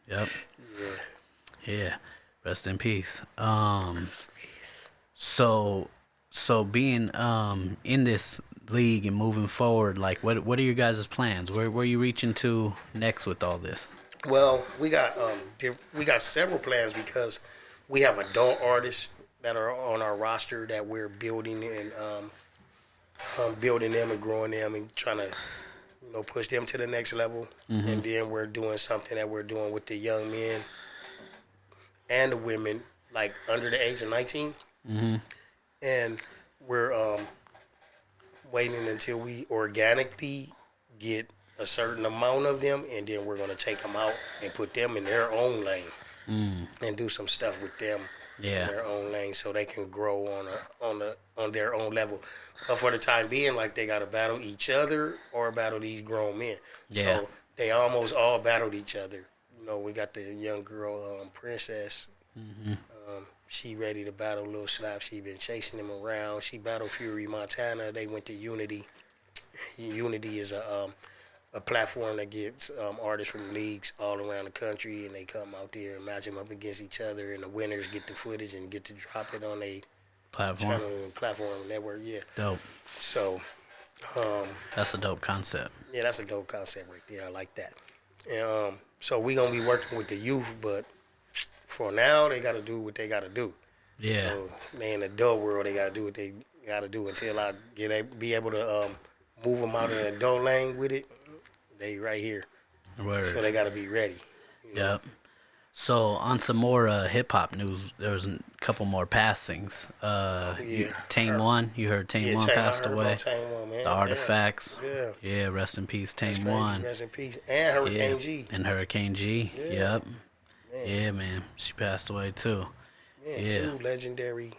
yep. Yeah. Rest in peace. So being in this league and moving forward, like what are your guys' plans? Where are you reaching to next with all this? Well, we got several plans because we have adult artists that are on our roster that we're building and building them and growing them and trying to push them to the next level. And then we're doing something that we're doing with the young men and the women like under the age of 19. And we're waiting until we organically get a certain amount of them, and then we're going to take them out and put them in their own lane and do some stuff with them in their own lane so they can grow on their own level. But for the time being, like they got to battle each other or battle these grown men. So they almost all battled each other. We got the young girl, Princess. She ready to battle Lil Slap. She been chasing him around. She battled Fury Montana. They went to Unity. Unity is a platform that gets artists from leagues all around the country, and they come out there and match them up against each other, and the winners get the footage and get to drop it on a platform network. Yeah. Dope. So. That's a dope concept. Yeah, that's a dope concept right there. I like that. And so we gonna be working with the youth, but for now they gotta do what they gotta do. Yeah. So they in the adult world, they gotta do what they gotta do until I be able to move them out in the adult lane with it. They right here. Word. So they gotta be ready. Yep. So on some more hip hop news, there was a couple more passings. Tame One, you heard Tame One I passed heard away. about Tame One, man. The Artifacts, Yeah. yeah, rest in peace, That's Tame crazy. One. Rest in peace. And Hurricane Yeah, G. and Hurricane G. Yeah. Yep. Man. Yeah, man, she passed away too. Man, Yeah. two legendary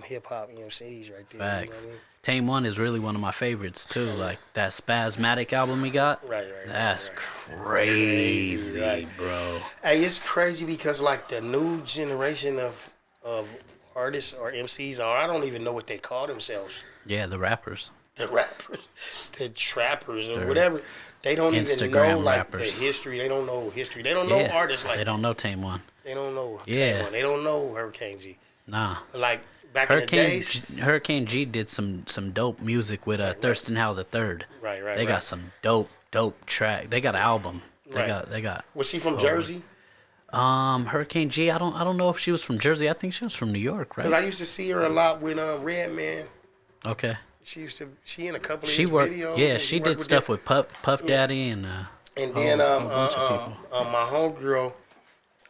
hip hop MCs right there. Facts. You know what I mean? Tame One is really one of my favorites too. Like that Spasmatic album he got. Right. That's right. crazy, right. bro. Hey, it's crazy because like the new generation of artists or MCs, or I don't even know what they call themselves. Yeah, the rappers. The rappers, the trappers, or whatever. They don't even Instagram know like rappers. the history. They don't know history. They don't know artists like. They don't know Tame One. They don't know. Yeah. Tame One. They don't know Hurricane G. Nah. Like back in the days. Hurricane G did some dope music with Thurston Howell the Third. Right. They got some dope track. They got an album. They got. Was she from Jersey? Hurricane G. I don't know if she was from Jersey. I think she was from New York, Because I right? used to see her a lot with Redman. Okay. She in a couple of She his worked. videos. Yeah, and she worked did with stuff them. with Puff Daddy and. And then whole bunch of people. my homegirl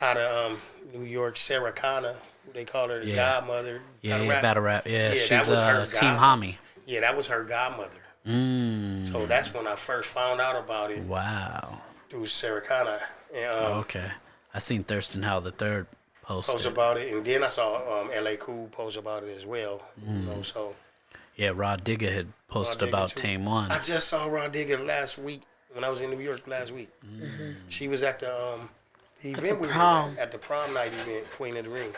out of New York, Sarah Connor, who they call her the godmother. Yeah, battle rap. Yeah, she's that was her Team godmother. Homie. Yeah, that was her godmother. So that's when I first found out about it Wow. through Sarah Connor. And, Okay. I seen Thurston Howell the Third post post it. about it, and then I saw LA Cool post about it as well. You know, so Yeah, Rod Digger had posted Digger about too. Tame One. I just saw Rod Digger last week when I was in New York last week. She was at the event we were prom. at the prom night event, Queen of the Ring.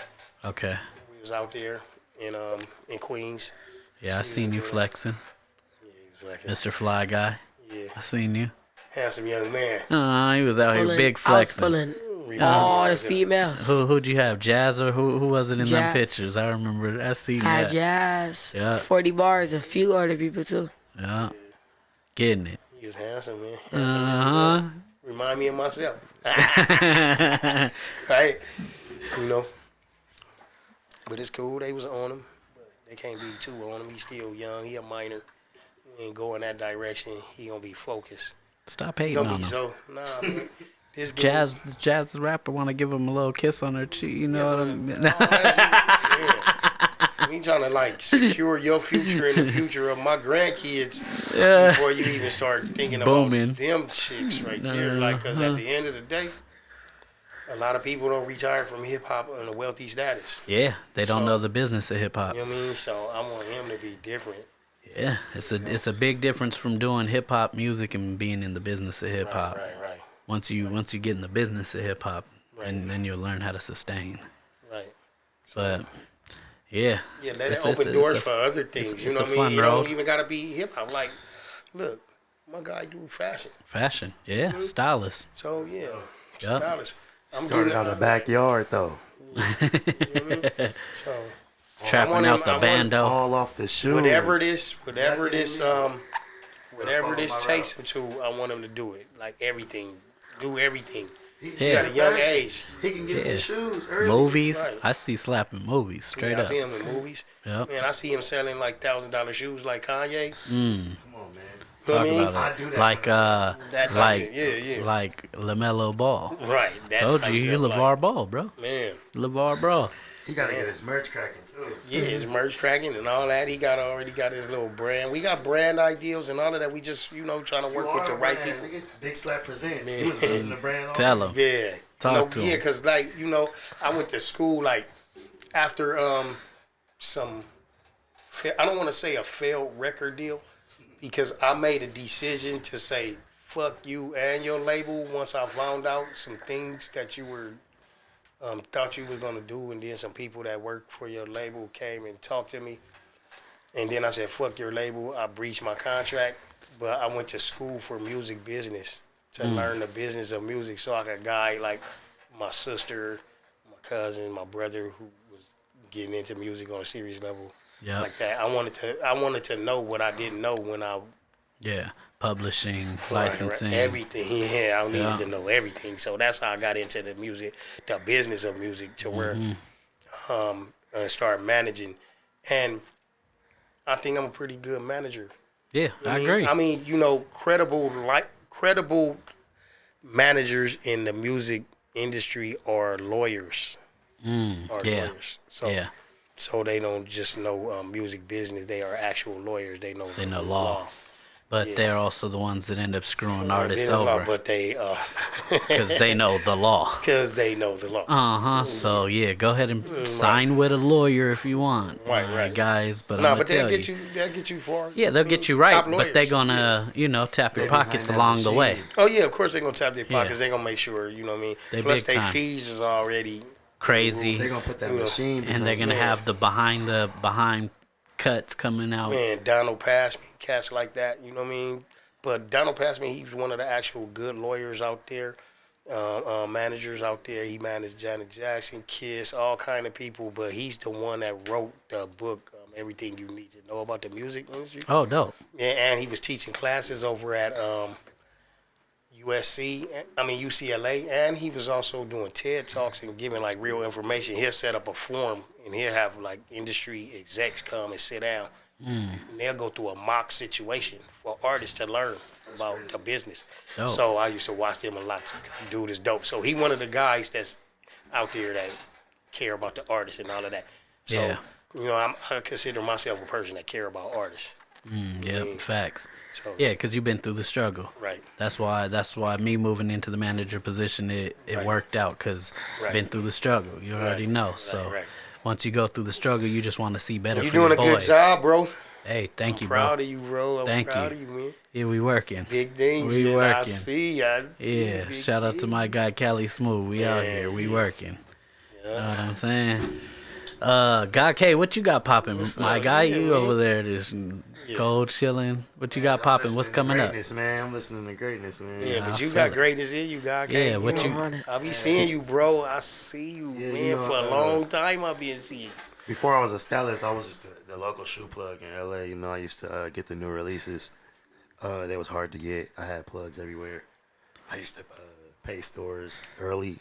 Okay. We was out there in Queens. Yeah, I seen you flexing, Yeah, he was like Mr. Fly Guy. yeah, I seen you. handsome young man. He was out here big I was flexing. pulling Remind all me the of him. females. Who'd you have? Jazz or who was it in them Jazz. pictures? I remember. I seen Had that. Jazz, Yeah. 40 bars, a few other people too. Yeah. Getting it. He was handsome, man. Handsome young Uh-huh. man. Remind me of myself. Right? You know. But it's cool. They was on him. But they can't be too on him. He's still young. He a minor. He ain't going that direction. He gonna be focused. Stop He hating gonna on be him. so man. This dude- Jazz the rapper want to give him a little kiss on her cheek. You know what I mean? Yeah. We trying to like secure your future and the future of my grandkids Yeah. before you even start thinking Booming. about them chicks right there. Like, cause at the end of the day, a lot of people don't retire from hip hop on a wealthy status. Yeah, they don't So- know the business of hip hop. You know what I mean? So I want him to be different. Yeah, it's a big difference from doing hip hop music and being in the business of hip hop. Right. Once you get in the business of hip hop, and then you'll learn how to sustain. Right. But yeah, Yeah, let it's- it it's- open it's doors a- for other things. it's You know a what I mean? fun You road. don't even gotta be hip hop. Like, look, my guy do fashion. Fashion, yeah, stylist. So yeah, Yup. stylist. I'm Started getting out the backyard though. You know what I mean? So I Trapping want out him- the I want- bando. All off the shoes. whatever this my takes him to, I want him to do it. Like everything, do everything. He Yeah. At a young age. He can get Yeah. his shoes early. Movies, Right. I see slapping movies straight Yeah, I up. see him in movies. Yep. Man, I see him selling like $1,000 shoes like Kanye. Mm. Come on, man. You know what I Talk mean? about I it. do that Like myself. That type like of shit. Yeah. like LaMelo Ball. Right. That Told type you, of you stuff, LeVar Ball, bro. Like, man. LeVar Ball. He gotta get his merch cracking too. Yeah, his merch cracking and all that. He already got his little brand. We got brand ideals and all of that. We just, trying to work You with are the a right brand, people. nigga. Big Slap presents. Man. He was building the brand. Tell already. him. Yeah. Talk to Yeah, him. because, like, I went to school, like, after some, I don't want to say a failed record deal, because I made a decision to say, fuck you and your label once I found out some things that you were, thought you was going to do, and then some people that work for your label came and talked to me. And then I said, fuck your label. I breached my contract, but I went to school for music business to learn the business of music so I could guide, like, my sister, my cousin, my brother who was getting into music on a serious level. Yeah. Like that. I wanted to know what I didn't know when I Yeah. Publishing, right, licensing. everything. Yeah, I needed Yeah. to know everything. So that's how I got into the business of music, to where I started managing. And I think I'm a pretty good manager. Yeah, I agree. I mean, credible managers in the music industry are lawyers. Yeah. So Yeah. so they don't just know music business. They are actual lawyers. They know They the know law. But Yeah. they're also the ones that end up screwing Yeah, artists business law, over but they because they know the law. because they know the law. So yeah, go ahead and sign with a lawyer if you want, Right. guys. But No, I'm but gonna they'll tell get you, they'll get you far. yeah, they'll get you Top right, but lawyers. they're gonna, tap your They pockets behind that along the way. machine. Oh yeah, of course they're gonna tap their Yeah. pockets. They're gonna make sure, you know what I mean. They Plus big their time. fees is already Crazy, They gonna put that Yeah. machine behind and they're gonna you. have the behind cuts coming out. man, Donald Passman, cats like that, you know what I mean? But Donald Passman, he was one of the actual good lawyers out there, managers out there. He managed Janet Jackson, Kiss, all kind of people. But he's the one that wrote the book, Everything You Need to Know About the Music Industry. Oh, dope. Yeah, and he was teaching classes over at UCLA, and he was also doing TED Talks and giving like real information. He'll set up a forum and he'll have like industry execs come and sit down. And they'll go through a mock situation for artists to learn about the business. Dope. So I used to watch them a lot. Dude is dope. So he one of the guys that's out there that care about the artists and all of that. So Yeah. I consider myself a person that care about artists. Yep, facts. So Yeah, because you've been through the struggle. right. That's why me moving into the manager position it Right. worked out because Right. been through the struggle. You already know. So right. once you go through the struggle, you just want to see better. You're for your doing a good boys. job, bro. Hey, thank you, Proud bro. of you, bro. I'm Thank proud you. of you, man. Yeah, we working. Big things, We man. I working. see. Yeah, shout out to my guy Cali Smooth. We out here. We working. Know what I'm saying? GodK, what you got popping? My up? guy, Yeah, you man. over there just cold chilling. What you got popping? What's coming up? Greatness, man. I'm listening to greatness, man. Yeah, I but you feel got it. greatness in you, God. Yeah, what you- I be seeing you, bro. I see you, Yeah, man. you know, For a long time, I been seeing you. Before I was a stylist, I was just the local shoe plug in LA. You know, I used to get the new releases. That was hard to get. I had plugs everywhere. I used to pay stores early.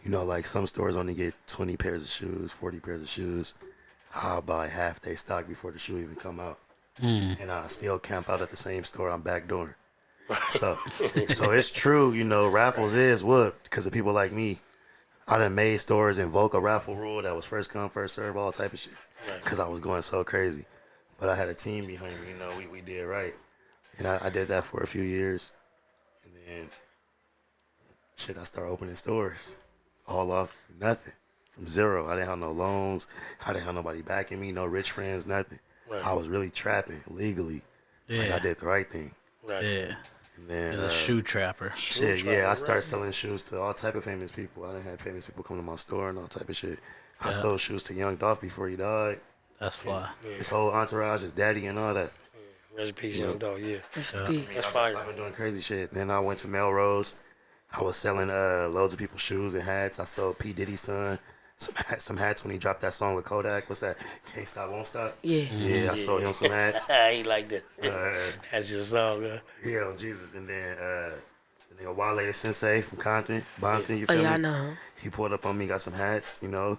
You know, like some stores only get 20 pairs of shoes, 40 pairs of shoes. I'll buy half their stock before the shoe even come out. And I still camp out at the same store I'm backdooring. So it's true, you know, raffles is whooped because of people like me. I done made stores invoke a raffle rule that was first come, first serve, all type of shit. Because I was going so crazy. But I had a team behind me, you know, we did right. And I did that for a few years. And then, I started opening stores. All off nothing. From zero. I didn't have no loans. I didn't have nobody backing me, no rich friends, nothing. Right. I was really trapping legally. Like Yeah. I did the right thing. Right. Yeah, And then, the shoe trapper. shit, trapper, yeah, I right. started selling shoes to all type of famous people. I done had famous people come to my store and all type of shit. I sold shoes to Young Dolph before he died. That's why. His whole entourage, his daddy and all that. Rest in peace, young dog. Yeah. Recipe. That's I've fire. been doing crazy shit. Then I went to Melrose. I was selling loads of people's shoes and hats. I sold P. Diddy's son some hats when he dropped that song with Kodak. What's that? Can't Stop, Won't Stop? Yeah. Yeah, I sold him some hats. I ain't like that. Uh, That's your song, huh? yeah, on Jesus. And then the nigga Wale the Sensei from Compton, Bompton, you Oh feel yeah, I me? know him. He pulled up on me, got some hats, you know.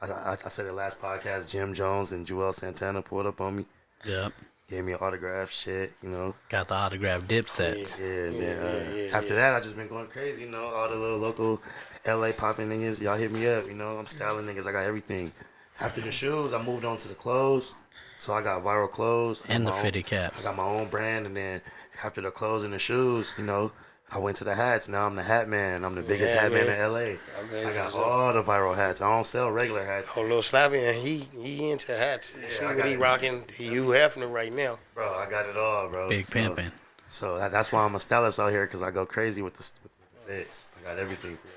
I said it last podcast, Jim Jones and Joel Santana pulled up on me. Yep. Gave me an autograph, shit, you know. Got the autographed dip sets. Yeah, and then after that, I just been going crazy, you know. All the little local LA popping niggas, y'all hit me up, you know. I'm styling niggas, I got everything. After the shoes, I moved on to the clothes. So I got viral clothes. I got And the my own- fitted caps. I got my own brand, and then after the clothes and the shoes, you know, I went to the hats. Now I'm the hat man. I'm the biggest hat man in LA. Okay, I got what's up? all the viral hats. I don't sell regular hats. Oh, Lil Slappy, and he into hats. You see I what got he it. rocking? Hugh Hefner right now. Bro, I got it all, bro. Big So- pimping. So that's why I'm a stylist out here, because I go crazy with the fits. I got everything for you.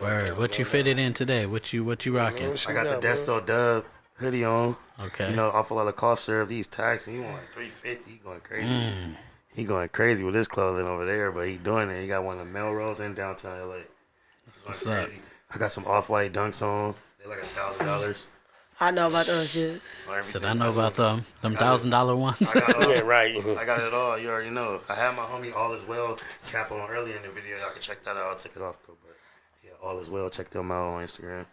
Word. What you fitted in today? What you rocking? What I you got the bro? Desto Dub hoodie on. Okay. You know, awful lot of cough syrup. These tax, he want like $350. He going crazy. He going crazy with his clothing over there, but he doing it. He got one of Melrose in downtown LA. He's going What's crazy. I got some off-white dunks on. They're like $1,000. I know about those shit. Said I know about them $1,000 ones. I got all, Yeah, right. I got it all. You already know. I had my homie All Is Well cap on earlier in the video. Y'all can check that out. I'll take it off though. But yeah, All Is Well. Check them out on Instagram.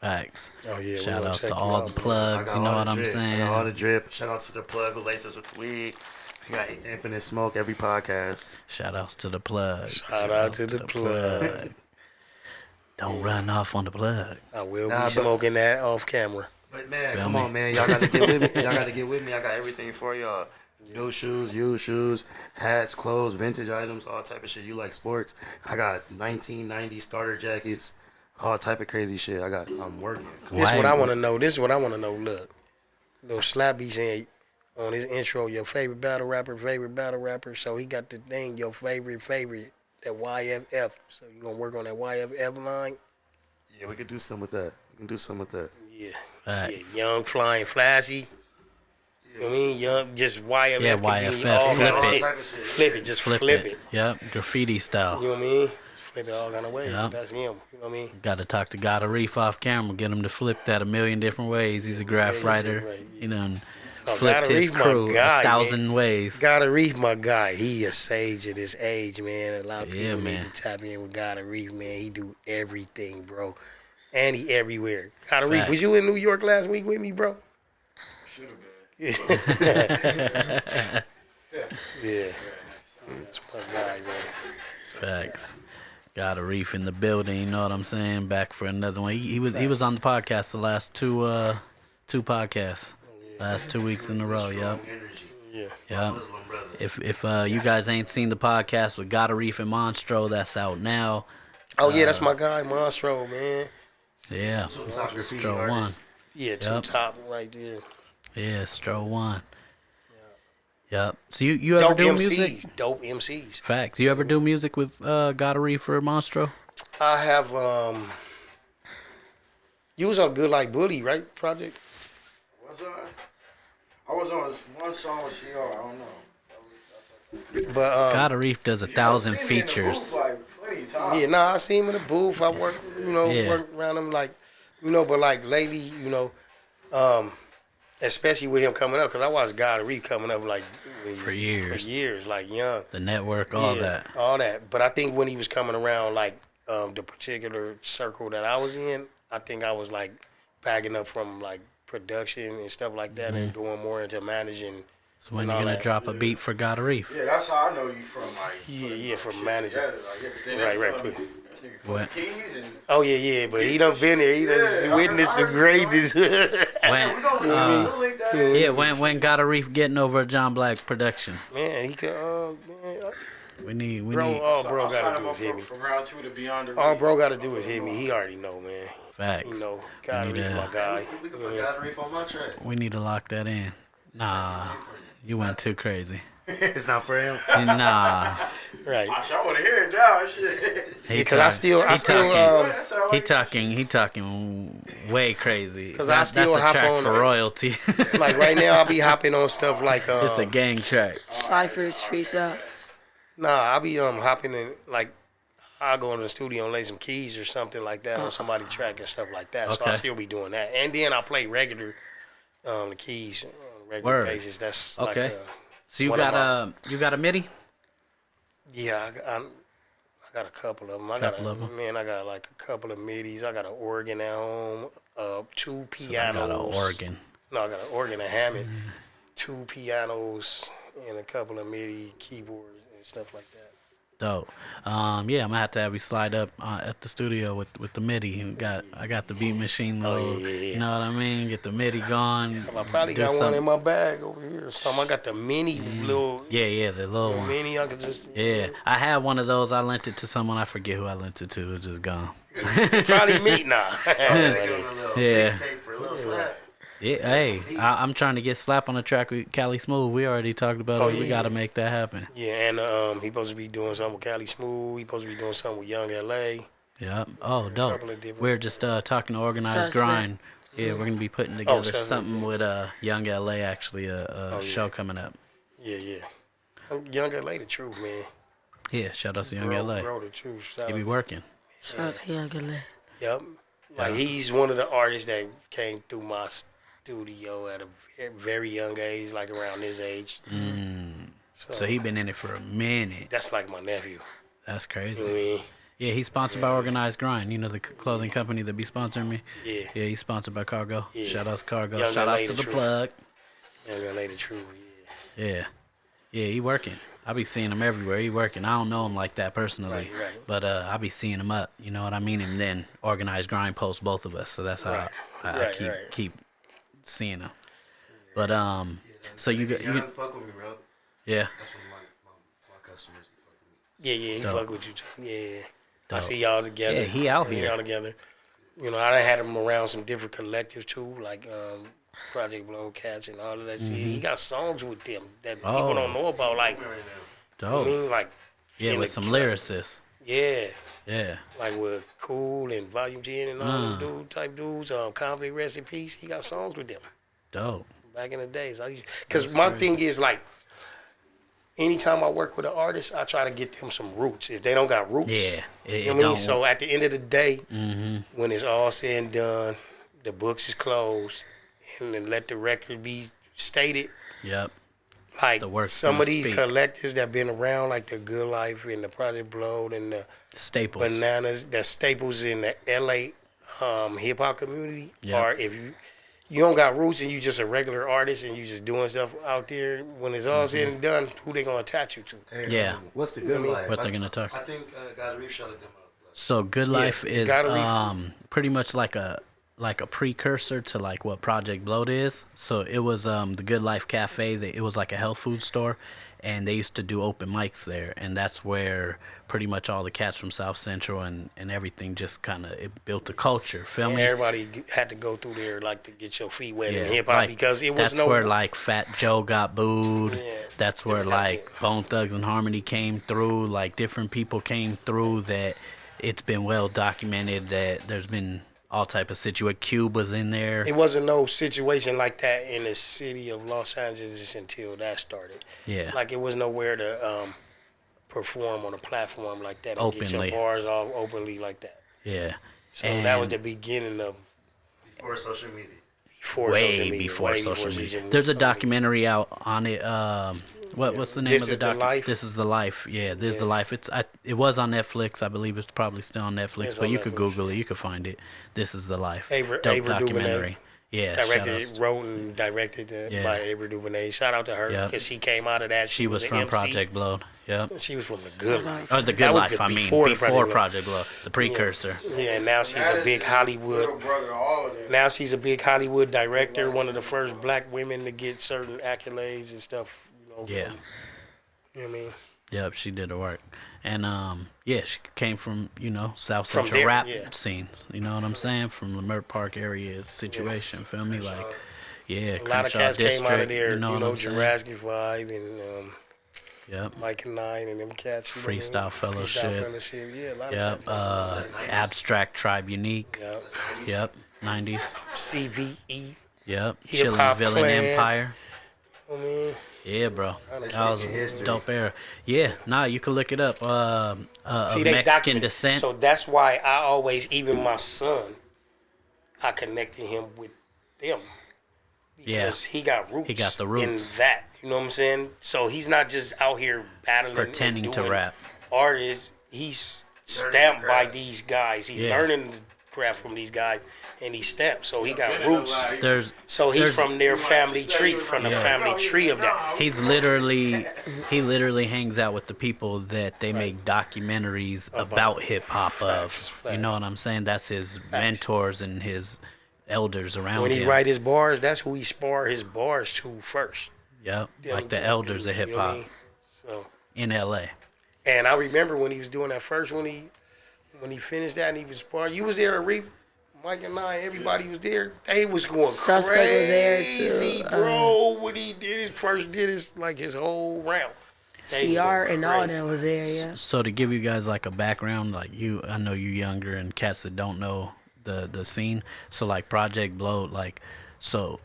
Facts. Oh yeah. we Shout gonna outs check to you all out, the man. plugs. You know all what the I'm drip. I saying? got all the drip. Shout out to the plug who laces with the weed. We got Infinite Smoke every podcast. Shout outs to the plug. Shout out to the plug. Don't run off on the plug. I will Nah, be but- smoking that off camera. But man, Feel come me? on, man. Y'all gotta get with me. Y'all gotta get with me. I got everything for y'all. New shoes, used shoes, hats, clothes, vintage items, all type of shit. You like sports? I got 1990 starter jackets, all type of crazy shit. I'm working. Come This Why- what I want to know. This is what I want to know. Look, little Slappy saying on his intro, your favorite battle rapper. So he got the thing, your favorite, that YFF. So you gonna work on that YFF line? Yeah, we could do something with that. We can do something with that. Yeah. Facts. Yeah, young, flying, flashy. You know what I mean? Young, just YFF. Yeah, can be YFF, all flip kind of it. shit. Type of shit. Flip it, just flip it. Yep, graffiti style. You know what I mean? Flip it all kind of ways. Yeah. That's him. You know what I mean? Got to talk to God Reef off camera, get him to flip that a million different ways. He's a graph yeah, writer, right, yeah. you know, and No, flipped Gotta his Reef, my crew guy, 1,000 ways. Gotta Reef, my guy. He a sage at his age, man. A lot of Yeah, people man. need to tap in with Gotta Reef, man. He do everything, bro. And he everywhere. Gotta Reef, Facts. was you in New York last week with me, bro? Should have been. Yeah. That's my guy, man. Facts. Got a Reef in the building, you know what I'm saying? Back for another one. He was on the podcast the last two podcasts. Last 2 weeks in a row, Strong yep. energy. Yeah. Yep. Muslim brother. If you guys ain't seen the podcast with Gotta Reef and Monstro, that's out now. Oh, yeah, that's my guy, Monstro, man. Yeah. Two top graffiti Stro one. artists. Yeah, two Yep. top right there. Yeah, Stro one. Yep. So you ever Dope do MCs. music? Dope MCs. Facts. You ever do music with Gotta Reef or Monstro? I have, you was on Good Like Bully, right, project? Was I was on this one song with CR. I don't know. But, Gotta Reef does 1,000 I've seen him in the features. booth, like plenty of times. yeah, nah, I see him in the booth. I work, Yeah. work around him, like, but like lately, especially with him coming up, because I watched God Reef coming up like For years. For years, like young. The network, all Yeah, that. all that. But I think when he was coming around, like the particular circle that I was in, I think I was like backing up from like production and stuff like that, and going more into managing. So when and you all gonna that. drop a beat for Gotta Reef? Yeah, that's how I know you from. Like, Yeah, from shit managing. together, like, yeah, Right, right. That nigga put What? keys and Oh yeah, but he done been there. He done Yeah, witnessed I the heard- greatness. When, we gonna we'll link that in. yeah, when Gotta Reef getting over a John Black production? Man, he could. We need. Bro, all So bro I'll sign gotta him do up is hit me. from round 2 to Beyond the All Reef. bro gotta do is hit me. He already know, man. Facts. God need Reef, to- my guy. We can put God Reef on my track. We need to lock that in. Nah, you went too crazy. It's not for him. Nah, Right. I want to hear it now. Shit. he I still, That sound Um, talking. He talking way crazy. 'Cause I still that's a hop track on for it. royalty. like right now, I'll be hopping on stuff like It's a gang track. Cyphers, freestyles. Nah, I'll be hopping in like I'll go in the studio and lay some keys or something like that on somebody's track and stuff like that. So Okay. I'll still be doing that, and then I'll play regular the keys on a regular Word. basis. That's Okay. Like, So you one of got a MIDI? yeah, I got a couple of them. I Couple of 'em. I got like a couple of midis. I got an organ at home, 2 I pianos. got an organ. No, I got an organ at Hammond, 2 pianos, and a couple of MIDI keyboards and stuff like that. Dope. Yeah, I'm gonna have to have you slide up at the studio with the MIDI. I got the beat machine load. yeah. You know what I mean? Get the MIDI going. I probably do got one some- in my bag over here. I got the mini little Yeah, the little one. mini. I could just Yeah, I had one of those. I lent it to someone. I forget who I lent it to. It's just gone. probably meet now. Give him a little Yeah. mixtape for a little slap. Yeah, hey, I'm trying to get Slap on the track with Cali Smooth. We already talked about Oh, it. We yeah. got to make that happen. Yeah, and he supposed to be doing something with Cali Smooth. He supposed to be doing something with Young LA. Yep. Oh, dope. couple of different- We're just talking to Organized Suspect. Grind. Yeah, we're gonna be putting together Suspect, something yeah. with Young LA. Actually, a show coming up. Yeah. Young LA, the truth, man. Yeah, shout out to Young Bro, LA. Bro, the truth. Shout He be out. working. Shout out to Young LA. Yep. Like he's one of the artists that came through my studio at a very young age, like around his age. So he been in it for a minute. That's like my nephew. That's You know what I crazy. mean? Yeah, he's sponsored by Organized Grind. You know the clothing company that be sponsoring me. Yeah. Yeah, he's sponsored by Cargo. Yeah. Shout outs Cargo. Young Shout outs LA to the the truth. plug. Young LA, the truth. Yeah. Yeah. Yeah, he working. I be seeing him everywhere. He working. I don't know him like that personally, Right. but I be seeing him up. You know what I mean? And then organized grind post both of us. So that's how Right. I Right, keep right. keep seeing him. But so you got Young fuck with me, bro. yeah. That's one of my customers. He fuck with me. Yeah, he Dope. fuck with you too. Yeah. I Dope. see y'all together. Yeah, he out See here. y'all together. You know, I done had him around some different collectives too, like Project Blow Cats and all of that shit. He got songs with them that people Oh. don't know about. Like, Right now. I Dope. mean, like, Yeah, in with the some club. lyricists. Yeah, Yeah. like with Cool and Volume 10 and all them type dudes. Convict Rest in Peace. He got songs with them Dope. back in the days. Because my thing is like, anytime I work with an artist, I try to get them some roots. If they don't got roots, Yeah. you know what I mean? So at the end of the day, when it's all said and done, the books is closed, and then let the record be stated. Yep. Like The work's some gonna of these speak. collectives that been around, like the Good Life and the Project Blowed and the Staples. Bananas, the staples in the LA hip hop community. Yeah. Or if you don't got roots and you just a regular artist and you just doing stuff out there, when it's all said and done, who they gonna attach you to? Hey, Yeah. what's the good life? What they're gonna talk. I think God Reef shouted them up. So Good Life is gotta read pretty much like a precursor to like what Project Bloat is. So it was the Good Life Cafe. It was like a health food store, and they used to do open mics there, and that's where pretty much all the cats from South Central and everything just kind of it built a culture. Feel And me? everybody had to go through there like to get your feet wet in Yeah, hip hop like, because it was that's no. where like Fat Joe got booed. Yeah, That's where different like shit. Bone Thugs and Harmony came through. Like different people came through that it's been well documented that there's been all type of situation. Cube was in there. It wasn't no situation like that in the city of Los Angeles until that started. Yeah. Like it was nowhere to perform on a platform like that and get Openly. your bars off openly like that. Yeah. So that was And the beginning of Before social media. before social way media. before way social before media. There's a documentary out on it. What's the name This of the Is the doc? Life? This is the life. Yeah, this is the life. It was on Netflix. I believe it's probably still on Netflix, It's but on you could Netflix. Google it. You could find it. This is the life. Ava Dope DuVernay. documentary. Yeah, shout Directed, outs. wrote and directed Yeah. by Ava DuVernay. Shout out to her Yep. because she came out of that. She was an from MC. Project Blow. Yep. She was from the Good Life. Or the Good That was Life. I mean, before before, the Project Blow. Project Blow, the precursor. Yeah, now she's That a is big his Hollywood. little brother, all of them. Now she's a big Hollywood director, one of the first black women to get certain accolades and stuff. You know, Yeah. from, you know what I mean? Yep, she did the work, and yeah, she came from South From Central there, rap yeah. scenes. You know what I'm saying? From Leimert Park area situation. Feel me? Like, yeah, A lot of Crenshaw cats came out of District, there. You know what I'm saying? Jurassic 5 and Yep. Mike and Nine and them cats. You know what I mean? Freestyle Fellowship. Freestyle Fellowship. Yeah, a lot Yep. of cats. Abstract Tribe Unique. Yeah. Yep. 90s. CVE. Yep. Hip Chilling Hop Villain Clan. Empire. I mean, Yeah, bro. That's That was making a history. dope era. Yeah, nah, you can look it up. Of see, they Mexican documented. descent. So that's why I always, even my son, I connected him with them. Yeah. Because he got roots. He got the roots. in that. You know what I'm saying? So he's not just out here battling, and Pretending to doing rap. Artists, he's stamped by craft. these guys. He's Yeah. learning the craft from these guys, and he's stamped. So he got roots. There's So he's there's- from their family tree, from the family tree of that. He literally hangs out with the people that they make documentaries about hip hop of. Facts. You know what I'm saying? That's his mentors and his elders around When he him. write his bars, that's who he spar his bars to first. Yep, Them like the type elders of dudes, you hip know what I hop mean? So, in LA. and I remember when he was doing that first, when he finished that and he was sparring. You was there at Reef, Mike and I, everybody was there. They was going Suspect was there, too. crazy, bro. When he did his whole round. They was CR going and all crazy. that was there, yeah. So to give you guys like a background, like I know you younger and cats that don't know the scene. So like Project Bloat, like so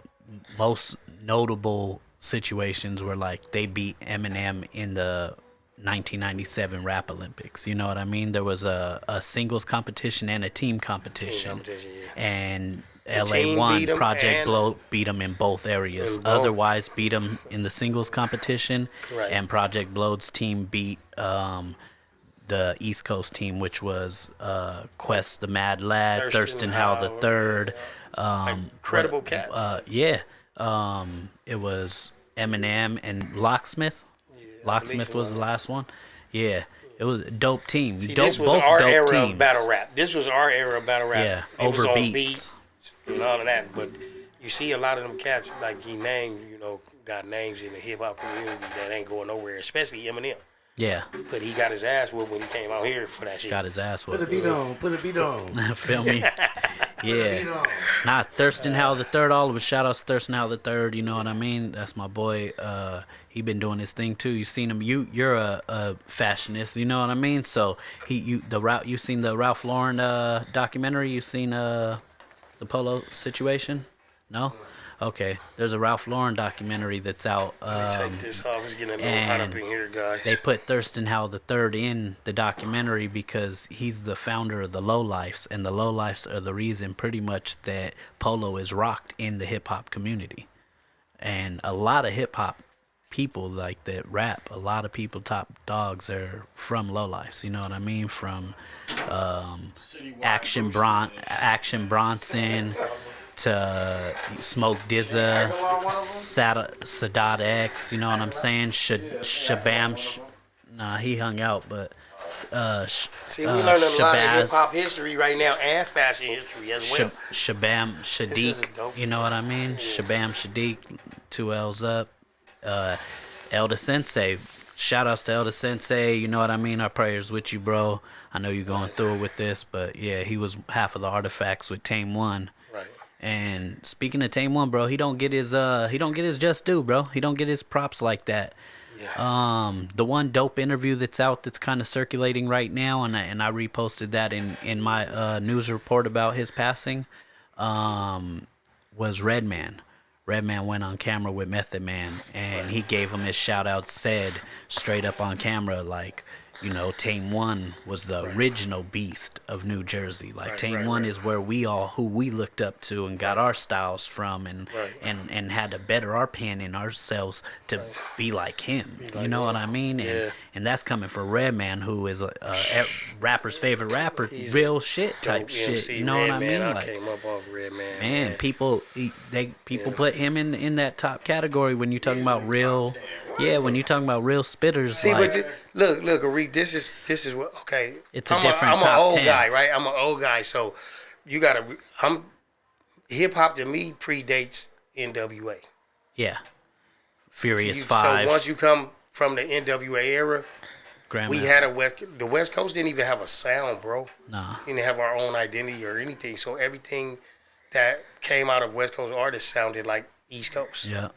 most notable situations were like they beat Eminem in the 1997 Rap Olympics. You know what I mean? There was a singles competition and a team competition. competition, yeah. And team LA won. beat 'em Project and- Bloat beat them in both areas. In both. Otherwise, beat them in the singles competition. Right. And Project Bloat's team beat the East Coast team, which was Quest the Mad Lad, Thurston Howell the Third. Incredible cats. Yeah. It was Eminem and Locksmith. Yeah. Locksmith was the last one. Yeah, it was a dope team. See, dope, this was both our dope era teams. of battle rap. This was our era of battle rap. Yeah, it was over on beats. beat and all of that. But you see a lot of them cats, like he named, got names in the hip hop community that ain't going nowhere, especially Eminem. Yeah, But he got his ass whooped when he came out here for that shit. got his ass Put a whooped. beat on. Put a beat on. Feel me? Yeah. Beat on. Nah, Thurston Howell the Third. All of us. Shout outs to Thurston Howell the Third. You know what I mean? That's my boy. He been doing his thing too. You seen him. You're a fashionist. You know what I mean? So you seen the Ralph Lauren documentary? You seen the Polo situation? No. Okay. There's a Ralph Lauren documentary that's out. Take this off. It's getting a little hot up in here, guys. They put Thurston Howell III in the documentary because he's the founder of the Lowlifes, and the Lowlifes are the reason pretty much that Polo is rocked in the hip hop community. And a lot of hip hop people like that rap, a lot of people top dogs are from Lowlifes. You know what I mean? From Action Bronson to Smoke DZA, Sadat X, you know what I'm saying? Shabam, nah, he hung out, but See, we learning a lot of hip hop history right now and fashion history as well. Shabam This is Shadiq, dope. you know what I mean? Shabam Shadiq, 2 L's up. Elder Sensei, shout outs to Elder Sensei, you know what I mean? Our prayers with you, bro. I know you're going through it with this, but yeah, he was half of the artifacts with Tame One. Right. And speaking of Tame One, bro, he don't get his just due, bro. He don't get his props like that. Yeah. The one dope interview that's out that's kind of circulating right now, and I reposted that in my news report about his passing, was Redman. Redman went on camera with Method Man, and he gave him his shout out, said straight up on camera, like, you know, Tame One was the original beast of New Jersey. Like, Tame One is where who we looked up to and got our styles from, and had to better our pen in ourselves to be like him. You know what I mean? And that's coming from Redman, who is a rapper's favorite rapper, real shit type shit. You know what I mean? I Like, came up off Redman. man, people put him in that top category when you talking about real. Yeah, when you talking about real spitters. See, like, but look, Arik, this is what, okay. It's a different I'm top an old 10. guy, right? I'm an old guy, so you gotta. Hip hop to me predates NWA. yeah, Furious So 5. once you come from the NWA era, Grandmaster. we had the West Coast didn't even have a sound, bro. Nah. We didn't have our own identity or anything. So everything that came out of West Coast artists sounded like East Coast. Yeah.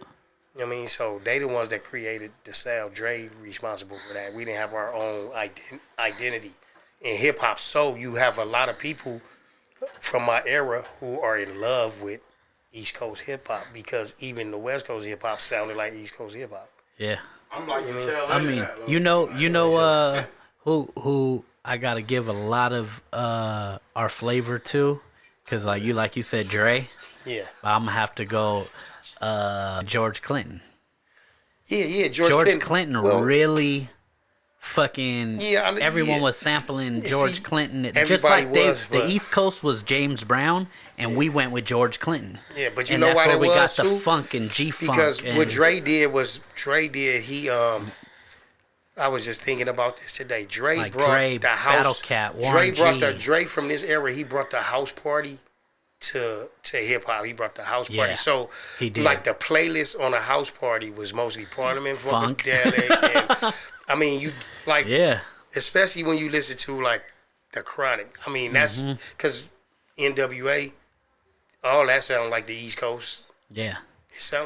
You know what I mean? So they the ones that created the sound. Dre responsible for that. We didn't have our own identity in hip hop. So you have a lot of people from my era who are in love with East Coast hip hop because even the West Coast hip hop sounded like East Coast hip hop. Yeah. I'm like to tell I mean, who I gotta give a lot of our flavor to, cause like you said, Dre. Yeah. I'm gonna have to go George Clinton. Yeah, George Clinton really fucking. Yeah, I mean, everyone yeah. was sampling George Clinton. Just everybody like was, the but- East Coast was James Brown, and we went with George Clinton. Yeah, but you and know that's why where that we got was the too? funk and G-funk. Because and, what Dre did, he I was just thinking about this today. Dre Like brought Dre, the house. Battle Cat, Dre Warren brought G. Dre from this era. He brought the house party to hip hop. He brought the house party. Yeah, So he did. like the playlist on a house party was mostly Parliament Funk. Funkadelic, and I mean you like yeah, especially when you listen to like the Chronic. I mean that's Mm-hmm. because NWA, all that sound like the East Coast. yeah.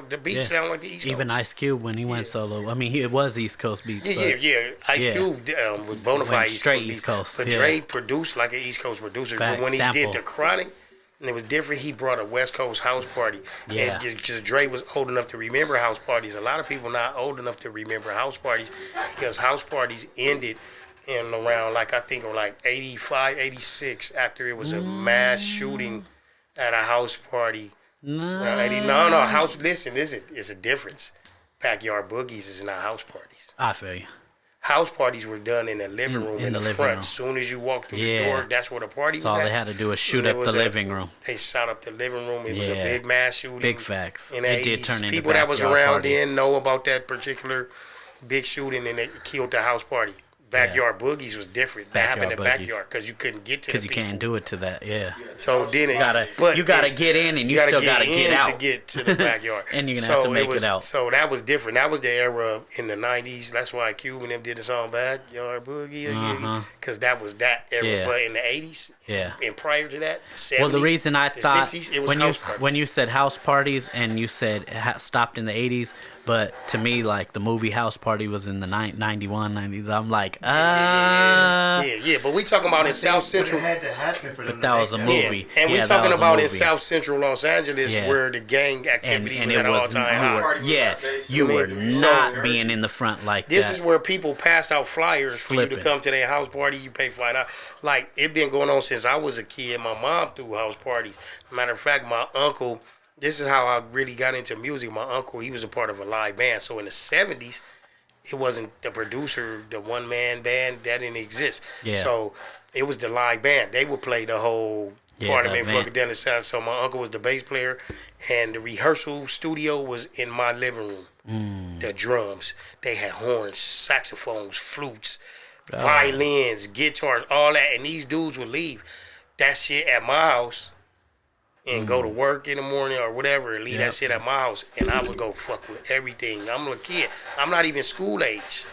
The beats sound like the East Coast. Even Ice Cube when he went solo. I mean, it was East Coast beats. but Yeah. Ice Yeah. Cube was bona Went fide East straight Coast. East Coast, But yeah. Dre produced like an East Coast producer. Facts, But when he sample. did the Chronic, and it was different, he brought a West Coast house party. Yeah. And because Dre was old enough to remember house parties. A lot of people not old enough to remember house parties because house parties ended in around like I think like 85, 86 after it was a mass shooting at a house party. No, house. Listen, it's a difference. Backyard boogies is not house parties. I feel you. House parties were done in the living room in the living front. room. As soon as you walk through Yeah. the door, that's where the party So was all at. they had to do was shoot And up it the was living room. They shot up the living room. It was a Yeah. big mass shooting. Big facts. In the It did 80s. turn into People that was backyard around parties. then know about that particular big shooting and they killed the house party. Backyard boogies was different. That happened in the backyard because you couldn't get to the Because you people. can't do it to that, yeah. So then You gotta get in and you still gotta get out. to get to the backyard. And you're gonna have to make it out. So that was different. That was the era in the 90s. That's why Cube and them did the song Backyard Boogie. Because that was that era. Yeah. But in the 80s, Yeah. and prior to that, the 70s, Well, the reason I the thought 60s, it was when house parties. you said house parties and you said it stopped in the 80s, but to me, like the movie House Party was in the 91, 90s. I'm like, Yeah, but we talking about in South Central. It had to happen for them. But that was a movie. Yeah. And we Yeah, that talking was a about in movie. South Central Los Angeles Yeah. where the gang activity and was it at an was all-time high. you were So- not being in the front like This that. is where people passed out flyers for you Slipping. to come to their house party. You pay $5. Like, it been going on since I was a kid. My mom threw house parties. Matter of fact, my uncle, this is how I really got into music. My uncle, he was a part of a live band. So in the 70s, it wasn't the producer, the one-man band. That didn't exist. Yeah. So it was the live band. They would play the whole part of that it, band. fucking down the sound. So my uncle was the bass player, and the rehearsal studio was in my living room. The drums, they had horns, saxophones, flutes, violins, guitars, all that. And these dudes would leave that shit at my house and go to work in the morning or whatever and leave that shit at my house. And I would go fuck with everything. I'm a kid. I'm not even school age.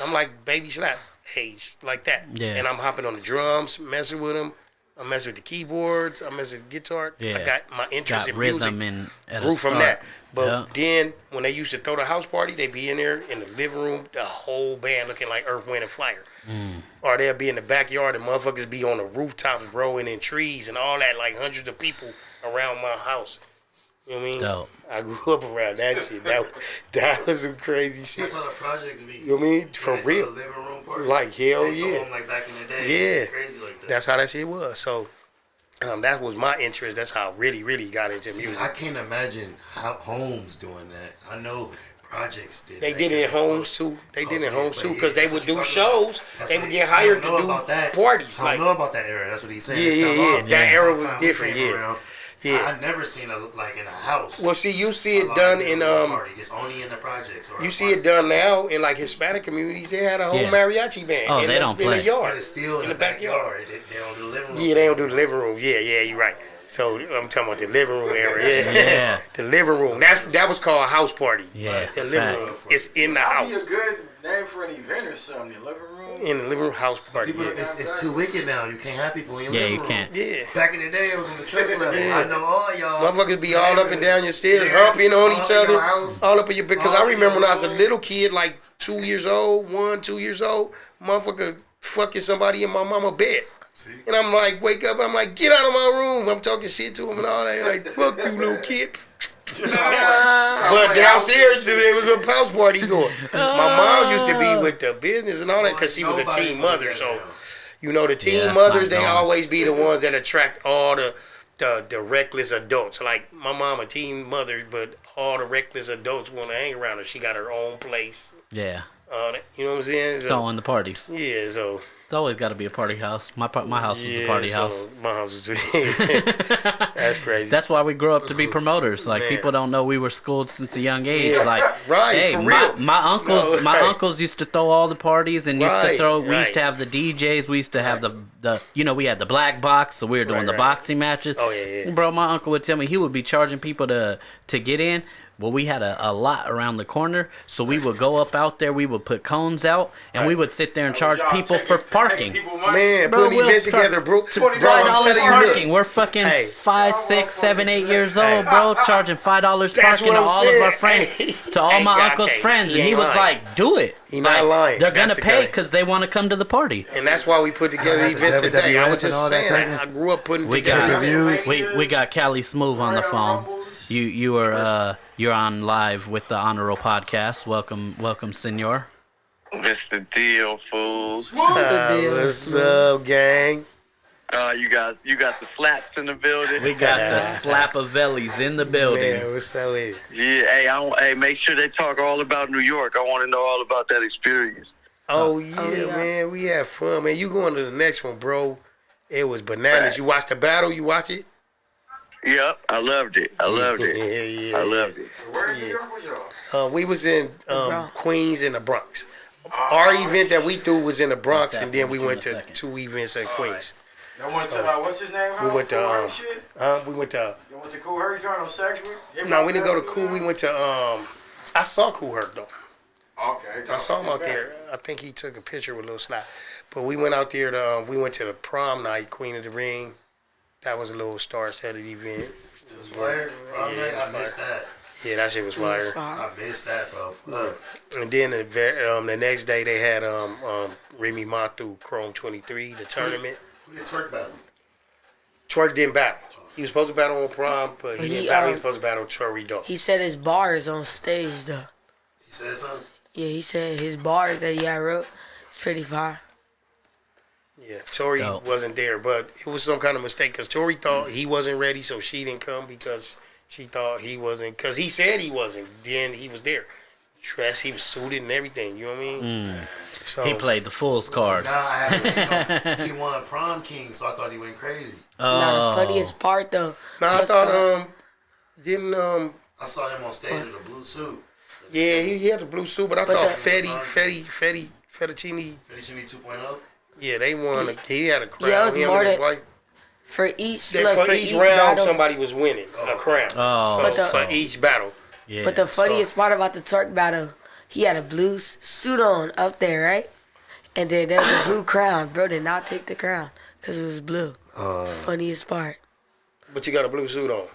I'm like baby slap age, like that. Yeah. And I'm hopping on the drums, messing with them. I'm messing with the keyboards. I'm messing with the guitar. Yeah. I got my interest Got in rhythm music. at Grew a from start. that. But Yeah. then when they used to throw the house party, they'd be in there in the living room, the whole band looking like Earth, Wind, and Fire. Or they'll be in the backyard and motherfuckers be on the rooftops growing in trees and all that, like hundreds of people around my house. You know what I mean? Dope. I grew up around that shit. That was some crazy shit. That's how the projects be. You know what I mean? For They throw real. the living room parties. Like, hell They throw yeah. them like back in the day. Yeah. Crazy like that. That's how that shit was. So that was my interest. That's how I really, really got into See, music. I can't imagine how homes doing that. I know projects did. They that did it in kind of homes too. They did it in yeah, homes but too yeah, because they that's would what do you're talking about. shows. That's They what would he- get I hired don't know to about do that. parties. I Like, don't know about that era. That's what he's saying. Yeah, It yeah, fell yeah. off. That era By the was time we different, came yeah. around, Yeah. I never seen a like in a house. well, see, you see a it live done living in room party. It's only in the projects. Or you a see it party. done now in like Hispanic communities. They had a whole Yeah. mariachi band. Oh, in they the, don't in play. the yard. But it's still in the backyard. They don't do the living room. Yeah, they don't do the living room. Yeah, you're right. So I'm talking about the living room era. Yeah, Yeah. the living room. That was called a house party. Yeah, the it's living facts. room. It's in the That'd be a house. good name for an event or something. The living room. In the living room house party. People, Yeah. it's too wicked now. You can't have people in your Yeah, living you room. can't. Yeah. Back in the day, it was on the trust level. Yeah. I know all y'all. Motherfuckers be all up and down your stairs, Yeah. humping on All each in other, your house. all up in your. Because All I in remember your when I was a room. little kid, like 2 years old, 2 years old, motherfucker fucking somebody in my mama bed. See? And I'm like, wake up, and I'm like, get out of my room. I'm talking shit to him and all that. They're like, fuck you, little kid. But downstairs, there was a house party going. My mom used to be with the business and all that because she was a Nobody teen do mother. that So, now. you know, the teen that's mothers, not they going. always be the ones that attract all the reckless adults. Like, my mom, a teen mother, but all the reckless adults want to hang around her. She got her own place Yeah. on it. You know what I'm saying? So, Throwing the parties. yeah, so. It's always got to be a party house. My house was a party house. My house was That's crazy. That's why we grew up to be promoters. Like Man. people don't know we were schooled since a young age. Yeah. Like, Right, hey, for my, real. my uncles, No, my right. uncles used to throw all the parties and used to Right, throw. We used right. to have the DJs. We used to have the we had the black box, so we were doing Right, the right. boxing matches. Oh, yeah, yeah. Bro, my uncle would tell me he would be charging people to get in. Well, we had a lot around the corner, so we would go up out there. We would put cones out, and we would sit there and charge Y'all people taking- for taking parking. people money? Man, Bro, putting we'll events start- together, bro. $20 Bro, I'm $5 telling you, look. parking. We're fucking Hey. 5, 6, 7, 8 years old, bro. Charging $5 That's parking what to I'm all saying. of our friends, Hey. to all Hey, my God, uncle's hey, friends, he and he ain't was lying. like, "Do it." He not Like, lying. They're That's gonna the pay guy. because they want to come to the party. And that's why we put together The events today. I was WWF and all just that saying, cracking. I grew up putting We together got events. we got Callie Smooth on the Royal phone. Rumbles. You are you're on live with the Honorable Podcast. Welcome, Senor. Mr. Deal, fools. What's up, gang? You got the slaps in the building. We got the slap of vellies in the building. Man, what's up with it? Yeah, hey, make sure they talk all about New York. I want to know all about that experience. Oh, yeah, man. We had fun, man. You going to the next one, bro. It was bananas. Right. You watched the battle? You watch it? Yep, I loved it. Yeah, I loved it. yeah. I loved it. Where in New York was y'all? We was in Bronx. Queens and the Bronx. Our event that we threw was in the Bronx, Tap and then on we it in went a to second. 2 events in Queens. Y'all went to what's his name? We went to Cool Herc shit. we went to Y'all went to Cool Herc joint on Sexual? no, we didn't go to Cool. We went to I saw Cool Herc though. Okay. I saw him out there. I think he took a picture with Lil Slap. But we went out there to we went to the prom night, Queen of the Ring. That was a little star-studded event. It was fire. Prom night, I missed that. Yeah, that shit was fire. I missed that, bro. Fuck. And then the next day they had Remy Ma through Chrome 23, the tournament. Who did twerk battle? Twerk didn't battle. He was supposed to battle on prom, but he didn't battle. He was supposed to battle Tory Doe. He said his bars on stage though. He said something? Yeah, he said his bars that he had wrote. It's pretty fire. Yeah, Tory Dope. wasn't there, but it was some kind of mistake because Tory thought he wasn't ready, so she didn't come because she thought he wasn't. Because he said he wasn't. Then he was there. Dressed, he was suited and everything. You know what I mean? So He played the Fool's card. Nah, I had seen him. He won Prom King, so I thought he went crazy. Now the funniest part though. Nah, I was, thought didn't I saw him on stage with a blue suit. yeah he had the blue suit, but I But thought the- Fettuccine. Fettuccine 2.0. Yeah, they won. He had a crown. Yeah, it was Him more and his than- wife. for each That look, for for each each round, battle. somebody was winning a crown. Oh. So But the- for each battle. Yeah. But the funniest part about the Turk battle, he had a blue suit on up there, right? And then there was a blue crown. Bro did not take the crown because it was blue. It's the funniest part. But you got a blue suit on.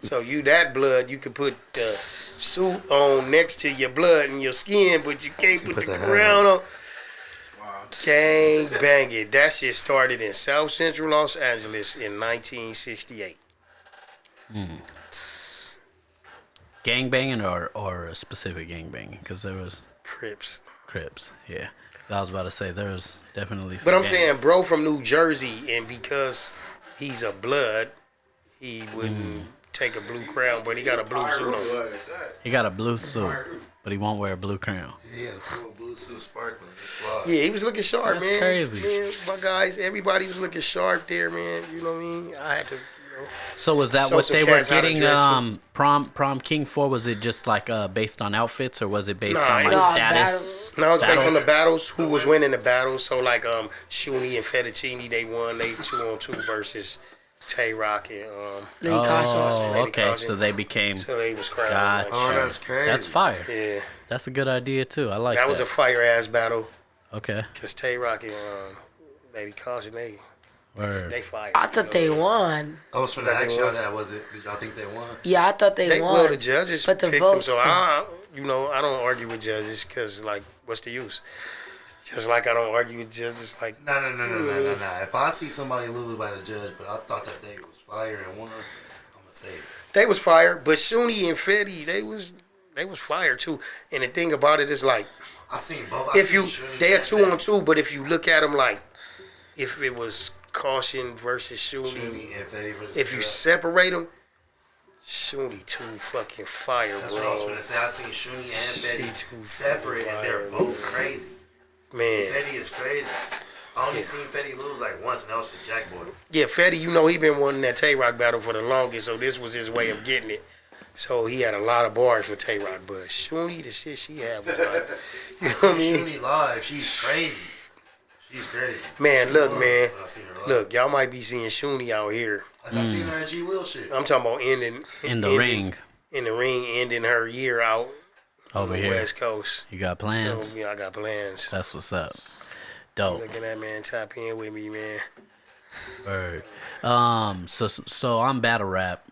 So you that blood, you could put the suit on next to your blood and your skin, but you can't put put the the hat crown on. Wow. Gang bang it. That shit started in South Central Los Angeles in 1968. Gangbanging or a specific gangbanging? Because there was Crips. Crips. Yeah. I was about to say there was definitely some But I'm gangs. saying, bro from New Jersey, and because he's a blood, he wouldn't take a blue crown, but he got a blue suit on. He got a blue suit, but he won't wear a blue crown. He had a full blue suit sparkling. It's Yeah, he was looking sharp, That's man. crazy. Man, my guys, everybody was looking sharp there, man. You know what I mean? I had to, So was that So what some they were cats how to getting dress prom king for? Was it just like based on outfits, or was it based Nah, on like Nah, status? battles. No, it's based on Battles? the battles. Who was winning the battles? So like Shuni and Fettuccine, they won. They 2-on-2 versus Tay Rock and Lee Caution. Oh, Lady okay. Caution. So they became. so they was crowned. Gotcha. Oh, that's crazy. That's fire. Yeah, That's a good idea too. I like that. that was a fire ass battle Okay. because Tay Rock and Lady Caution, Word. they fired. I thought they won. I was finna ask y'all that. Was it? Did y'all think they won? Yeah, I thought they They won. well, the judges but the picked them, votes. so I don't argue with judges because like, what's the use? Just like I don't argue with judges, like No. If I see somebody lose by the judge, but I thought that they was fire and won, I'm gonna say it. they was fire, but Shuni and Fetty, they was fire too. And the thing about it is like, I seen both. I if you seen Shuni they're and 2-on-2, but if you look at them like, if it was Caution versus Shuni, Shuni and Fetty versus if you Tay-Rock. separate them, Shuni too fucking fire, That's bro. what I was finna say. I seen Shuni She and too Fetty separate, and they're fire, both crazy. Man, Fetty is crazy. I only seen Fetty lose like once, and that was to Jack Boy. yeah, Fetty, you know he been wanting that Tay Rock battle for the longest, so this was his way of getting it. So he had a lot of bars for Tay Rock, but Shuni, the shit she had was like, you I know seen what I mean? Shuni live. She's crazy. She's crazy. Man, She look, won man. when I seen her live. Look, y'all might be seeing Shuni out here. I seen her at G Will shit. I'm talking about In the ring in the ring, ending her year out over on the here. West Coast. You got plans? So yeah, I got plans. That's what's up. Dope. Look at that, man. Tap in with me, man. Word. So on battle rap,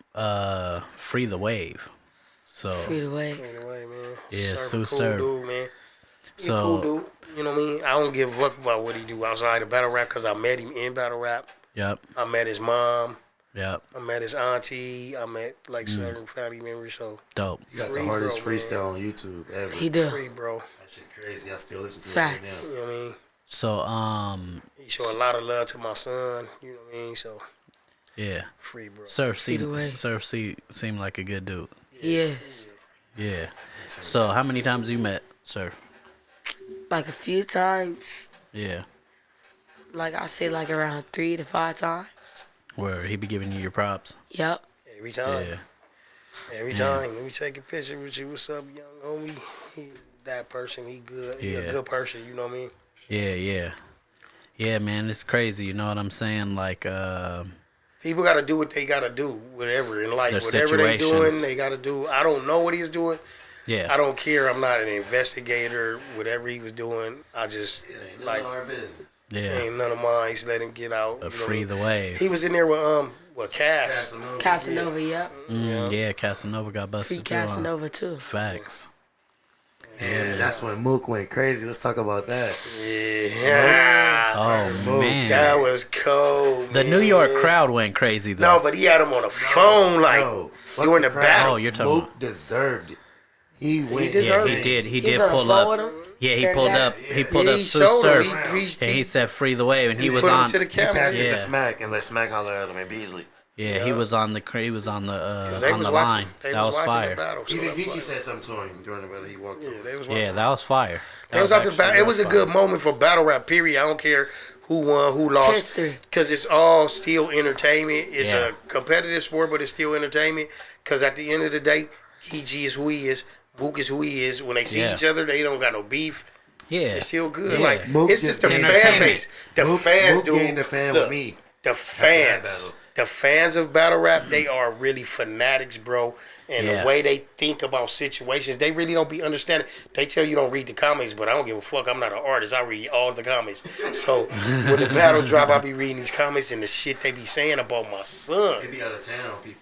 Free the Wave. So Free the way. Anyway, man. Yeah, Surf Sue a cool Surf. dude, man. He So- a cool dude. You know what I mean? I don't give a fuck about what he do outside of battle rap because I met him in battle rap. yep, I met his mom. yep, I met his auntie. I met like certain family members. So dope. You got the Free, hardest bro, man. freestyle on YouTube ever. He do. free, bro. That shit crazy. I still listen to Facts. it You right know what I mean? So He show a lot of love to my son. You know what I mean? So yeah, free, bro. Surf the way. seemed like a good dude. Yes. Yeah. So how many times you met Surf? Like a few times. Yeah. Like I say, like around 3 to 5 times. Where he be giving you your props. Yep. Every time. Yeah. Every time, let me take a picture with you. What's up, young homie? That person, he good. He a good person. You know what I mean? Yeah, man, it's crazy. You know what I'm saying? Like, People got to do what they got to do, whatever in life. Their Whatever they doing, situations. they got to do. I don't know what he's doing. yeah, I don't care. I'm not an investigator. Whatever he was doing, I just It ain't none like of our business. yeah. ain't none of mine. Just let him get out. But you know free what I the mean? wave. He was in there with Cass. Casanova. Casanova, yep. Yeah, Casanova got busted. Free too, huh? Casanova too. Facts. And that's when Mook went crazy. Let's talk about that. Yeah. Oh man, That was cold. the man. New York crowd went crazy though. No, but he had him on the phone like No, fuck during the crowd. battle. Oh, you're talking Mook about- deserved it. He went. deserved yeah, it. he insane. did. He He's did on the pull phone up. with him? Yeah, he During pulled that? up. He pulled Yeah, up he Sue showed him. Surf, He preached. and he said "Free the wave," and he was put him on. to the He camera. passed it Yeah. to Smack and let Smack holler at him and Beasley. Yeah, he was on the. He was on the. 'Cause they On was the watching. line. They That was watching fire. the battle. So Even that's Geechee fire. said something to him during the battle. He walked Yeah, over. they was watching. Yeah, that was fire. They was out the actually battle. It was a fire. good moment for battle rap. Period. I don't care who won, who lost, History. because it's all still entertainment. It's Yeah. a competitive sport, but it's still entertainment. Because at the end of the day, EG is who he is. Book is who he is. When they see Yeah. each other, they don't got no beef. Yeah, It's still good. Yeah. Like Mook it's just just the fan entertainment. base. The Mook, fans, Mook dude. gained the fan Look, with me. The that fans, battle. the fans of battle rap, they are really fanatics, bro. And Yeah. the way they think about situations, they really don't be understanding. They tell you don't read the comments, but I don't give a fuck. I'm not an artist. I read all the comments. So when the battle drop, I be reading these comments and the shit they be saying about my son, They be out of town, people.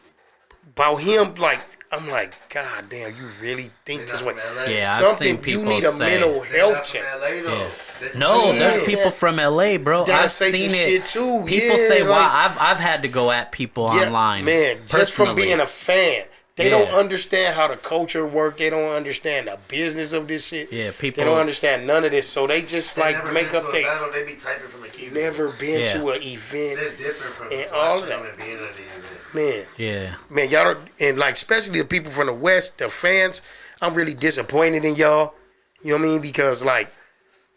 about him. Like I'm like, God damn, you really think They this not way? from LA. Yeah, I've Something seen you people need a say- mental They health not from check. LA though. Yeah. They from No, Philly. there's Yeah. people from LA, bro. That'll I've say seen some it. shit too. People Yeah, say, like- "Wow, I've had to go at people online." Man, just from personally. being a fan. They Yeah. don't understand how the culture work. They don't understand the business of this shit. Yeah, people- They don't understand none of this. So they just They like never make been up to a their battle. They be typing from a keyboard. never been Yeah. to an event. That's different from And all watching that. them and being at the event. Man, Yeah, man, y'all don't, and like especially the people from the West, the fans, I'm really disappointed in y'all. You know what I mean? Because like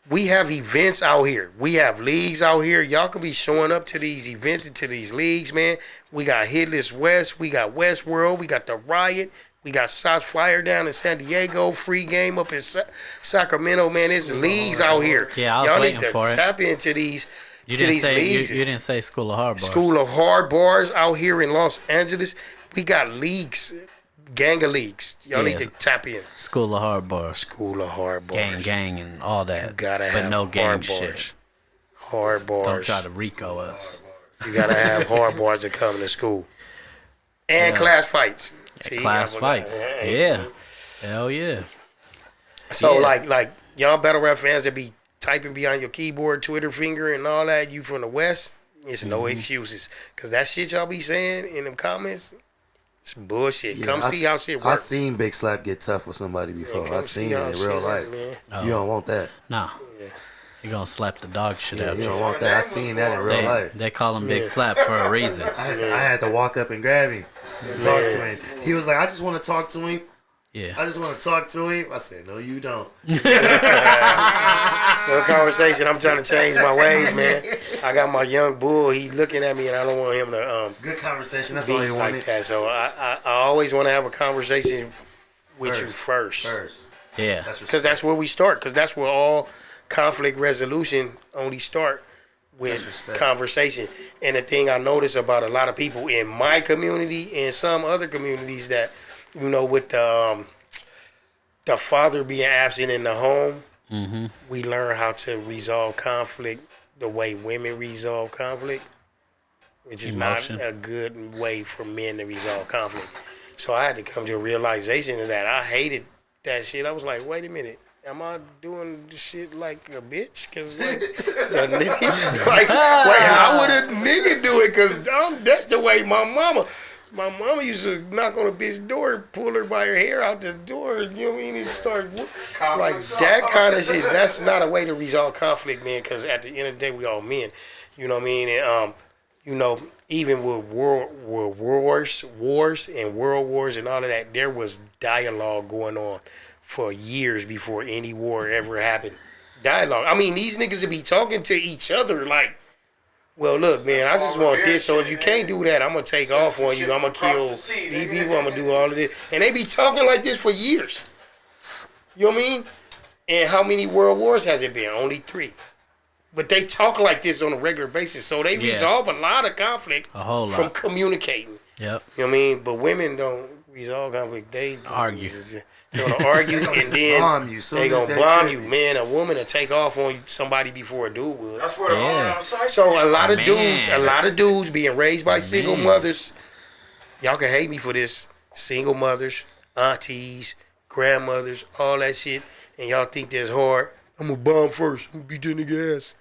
we have events out here. We have leagues out here. Y'all could be showing up to these events and to these leagues, man. We got Hitless West. We got Westworld. We got The Riot. We got Shots Fire down in San Diego. Free Game up in Sacramento, man. There's leagues out here. Yeah, I was y'all waiting need to for it. tap into these, you to didn't these say leagues. you didn't say School of Hard Bars. School of Hard Bars out here in Los Angeles. We got leagues, gang of leagues. Y'all need Yeah. to tap in. School of Hard Bars, School of Hard Bars. gang, and all that. You gotta but have no gang hard shit. bars. Hard bars. Don't try to Rico us. You gotta have hard bars that come to school. And Yeah. class fights. See, Class I forgot. fights. Yeah, hell yeah. So Yeah. like y'all battle rap fans that be typing behind your keyboard, Twitter finger and all that, you from the West, it's no Mm-hmm. excuses. Cause that shit y'all be saying in them comments, it's bullshit. Come see how shit I works. seen Big Slap get tough with somebody before. come I see seen how it in shit real work, life. man. You don't want that. Nah, you gonna slap the dog shit Yeah, out you you. don't want that. I seen that in real life. They call him Big Slap for a reason. I had to walk up and grab him and talk to him. He was like, I just want to talk to him. Yeah. I just want to talk to him. I said, no, you don't. No conversation. I'm trying to change my ways, man. I got my young bull. He looking at me, and I don't want him to Good conversation. That's be all you like wanted. that. So I always want to have a conversation with you first. First. Yeah. That's Because that's where we start. Because that's where all conflict resolution only start That's with respect. conversation. And the thing I notice about a lot of people in my community and some other communities that, you know, with the father being absent in the home, we learn how to resolve conflict the way women resolve conflict, which is Emotion. not a good way for men to resolve conflict. So I had to come to a realization of that. I hated that shit. I was like, wait a minute. Am I doing this shit like a bitch? Cause like how would a nigga do it? Cause that's the way my mama used to knock on a bitch door, pull her by her hair out the door. You know what I mean? And start like that kind of shit. That's not a way to resolve conflict, man. Cause at the end of the day, we all men. You know what I mean? And you know, even with wars and world wars and all of that, there was dialogue going on for years before any war ever happened. Dialogue. I mean, these niggas would be talking to each other like Well, look, man, I just want this. So if you can't do that, I'm gonna take off on you. I'm gonna kill these people. I'm gonna do all of this, and they be talking like this for years. You know what I mean? And how many world wars has it been? Only 3. But they talk like this on a regular basis, so they resolve a lot of conflict from communicating. Yep. You know what I mean? But women don't resolve conflict. They argue. They're gonna argue, and then they gonna bomb you. Man, a woman will take off on somebody before a dude will. That's where the So a lot of dudes being raised by single mothers. Y'all can hate me for this. Single mothers, aunties, grandmothers, all that shit, and y'all think that's hard. I'm gonna bomb first. I'm gonna beat that nigga ass.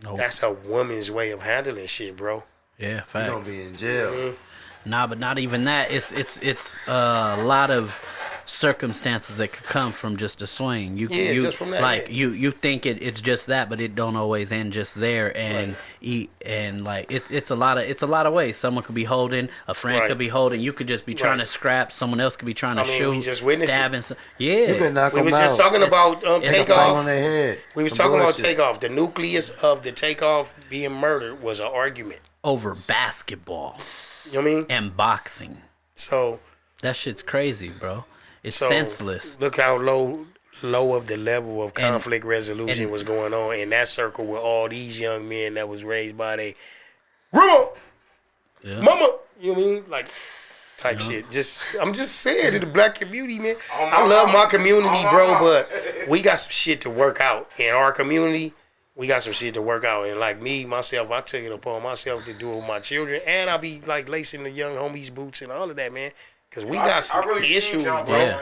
Nope. That's a woman's way of handling shit, bro. Yeah, facts. You gonna be in jail. Mm-hmm. Nah, but not even that. It's a lot of circumstances that could come from just a swing. You just from that. Like you think it's just that, but it don't always end just there. And it's a lot of ways. Someone could be holding, a friend could be holding. You could just be trying to scrap. Someone else could be trying to shoot, we just witnessed stabbing. Yeah, you can knock them out. We was just talking about takeoff. On their head. We was talking about takeoff. The nucleus of the takeoff being murdered was an argument over basketball. You know what I mean? And boxing. So that shit's crazy, bro. It's senseless. Look how low of the level of conflict resolution was going on in that circle with all these young men that was raised by their grandma, mama. You know what I mean? Like type shit. I'm just saying in the black community, man. I love my community, bro, but we got some shit to work out in our community. We got some shit to work out, and like me, myself, I took it upon myself to do it with my children, and I be like lacing the young homies' boots and all of that, man. Cause we got some issues, bro. Yeah.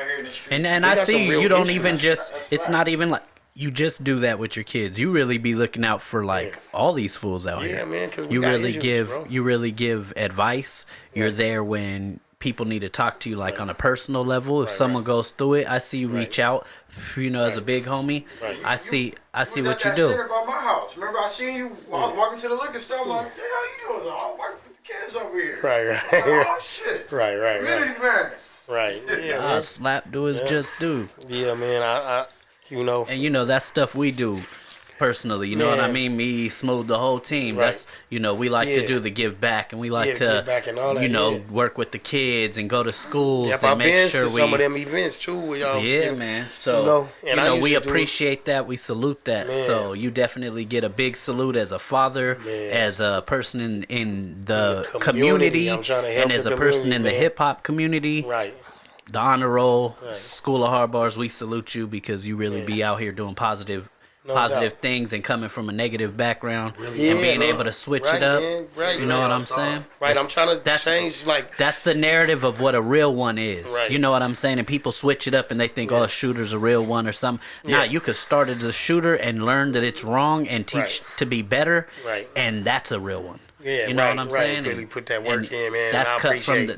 And I see you don't even just. It's not even like you just do that with your kids. You really be looking out for like all these fools out here. Yeah, man. Cause you really give advice. You're there when people need to talk to you, like on a personal level. If someone goes through it, I see you reach out. As a big homie, I see what you do. By my house. Remember, I seen you while I was walking to the liquor store. I'm like, what the hell you doing? I'm working with the kids over here. Right. Like, oh shit. Right. Community man. Right. Yeah. Slap do is just do. Yeah, man. I And that stuff we do. Personally, you know what I mean? Me, Smooth, the whole team. Right. That's we like to do the give back, and we like to work with the kids and go to schools and make sure some of them events too. With y'all, man. So we appreciate that. We salute that. Man. So you definitely get a big salute as a father, as a person in the community, and as a person in the hip hop community. Right. The honor roll, School of Hard Bars. We salute you because you really be out here doing positive things and coming from a negative background and being able to switch it up. You know what I'm saying? Right. I'm trying to change that's the narrative of what a real one is. Right. You know what I'm saying? And people switch it up and they think, a shooter's a real one or something. Nah, you could start as a shooter and learn that it's wrong and teach to be better. Right. And that's a real one. Yeah, you know what I'm saying? Really put that work in, man.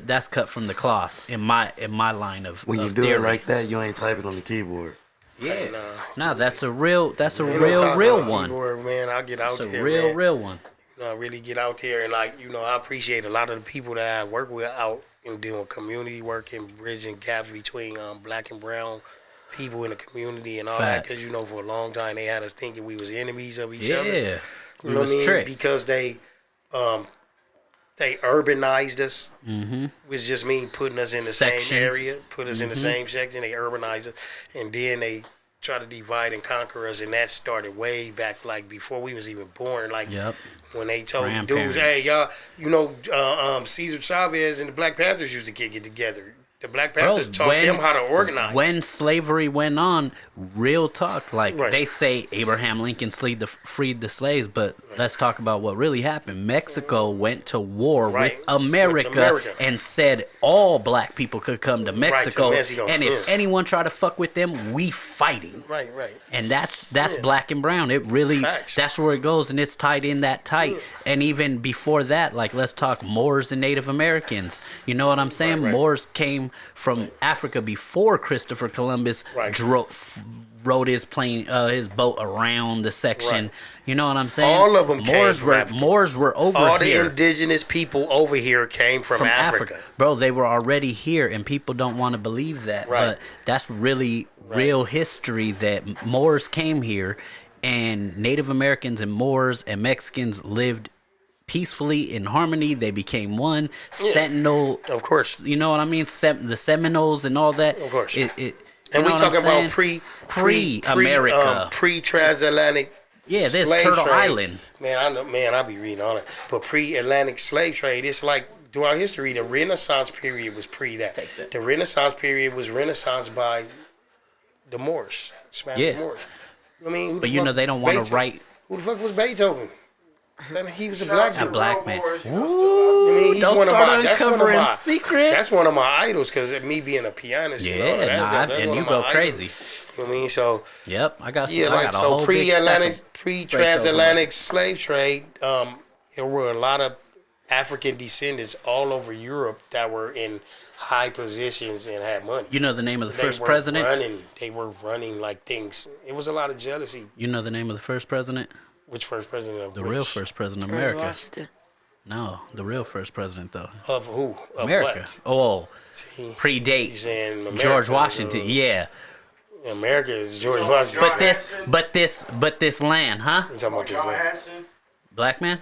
That's cut from the cloth in my line of when you do it like that, you ain't typing on the keyboard. Yeah, nah, that's a real one. Keyboard, man, I'll get out there. It's a real one. Really get out there and I appreciate a lot of the people that I work with out and doing community work and bridging gaps between black and brown people in the community and all that. Because for a long time they had us thinking we was enemies of each other. Yeah, you know what I mean? Because they urbanized us, which just means putting us in the same area, put us in the same section. They urbanized us, and then they try to divide and conquer us, and that started way back, like before we was even born. Like when they told the dudes, "Hey, y'all, Cesar Chavez and the Black Panthers used to kick it together." The Black Panthers taught them how to organize. When slavery went on, real talk, they say Abraham Lincoln freed the slaves, but let's talk about what really happened. Mexico went to war with America and said all black people could come to Mexico, and if anyone try to fuck with them, we fighting. Right. And that's black and brown. It really, that's where it goes, and it's tied in that tight. And even before that, let's talk Moors and Native Americans. You know what I'm saying? Moors came from Africa before Christopher Columbus rode his boat around the section. You know what I'm saying? All of them Moors were over here. All the indigenous people over here came from Africa. Bro, they were already here, and people don't want to believe that. But that's really real history, that Moors came here, and Native Americans and Moors and Mexicans lived peacefully in harmony. They became one. Sentinel, Of course. you know what I mean. The Seminoles and all that. Of course. And we talking about pre-America, pre-transatlantic. Yeah, there's slave Turtle trade. Island. Man, I know. Man, I be reading all that. But pre-Atlantic slave trade, it's like throughout history, the Renaissance period was pre that. Take that. The Renaissance period was Renaissance by the Moors, Spanish Yeah. Moors. I mean, But you know they don't want to write. Who the fuck was Beethoven? Man, he was a black A dude. black man. I mean, he's Don't one of start my. That's one of uncovering my. secrets. That's one of my idols because me being a pianist. Yeah, you know, that's and one you of go my crazy. idols. You know what I mean? So Yep, I got. yeah, I like got a so whole big stack pre-Atlantic, of pre-transatlantic slave trade. There were a lot of African descendants all over Europe that were in high positions and had money. You know the name of the They first were president? They were running like things. It was a lot of jealousy. You know the name of the first president? Which first president of The which? real first president of George America. Washington. No, the real first president though. Of who? Of America. What? Oh, See, you predate saying America, George Washington. Yeah, America is George Washington. but this land, huh? I'm talking about this John one. Hanson. Black man,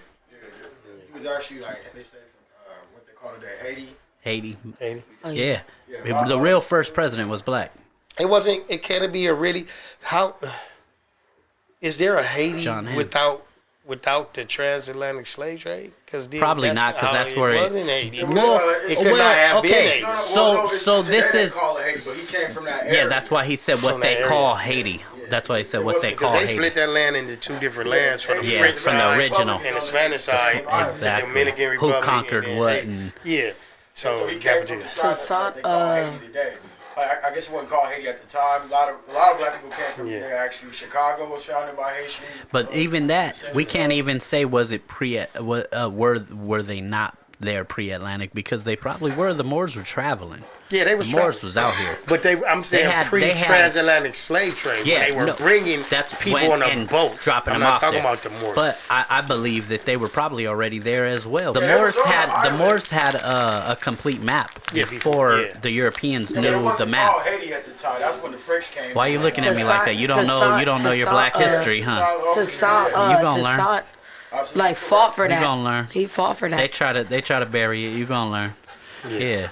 He was actually like they say from what they call it at Haiti. Haiti. Haiti. Yeah, Yeah. the real first president was black. It wasn't. It can't be a really. How is there a Haiti John Hanson. without the transatlantic slave trade? Because Probably not, 'cause that's where it- it wasn't Haiti. Well, It could not have been Haiti. So this is- Call it Haiti, but he came from that area. Yeah, that's why he said what From they that call area. Haiti. That's why he said what they Because call they Haiti. split that land into two different lands from the Yeah, French from the side original. and the Spanish side, Exactly. the Dominican Who Republic. conquered and what they- and- yeah. So So he came from captured. the side So that they call Haiti today. I guess it wasn't called Haiti at the time. A lot of black people came from Yeah. there. Actually, Chicago was founded by Haitians. But even that, we can't even say was it were they not there pre-Atlantic, because they probably were. The Moors were traveling. Yeah, they The was Moors traveling. was out here. But I'm saying had- pre-transatlantic slave trade. Yeah, when they were no, bringing that's people when- on a and boat. dropping I'm them not off talking there. about the Moors. But I believe that they were probably already there as well. The Yeah, they Moors was on had the the island. Moors had a complete map Yeah, before yeah. the Europeans Yeah, it knew the wasn't map. called Haiti at the time. That's when the French came. Why are you looking at me like that? You don't know. You don't know your black history, huh? You gonna learn. Toussaint, like fought for You that. gonna learn. He fought for They that. try to bury it. You gonna learn. Yeah.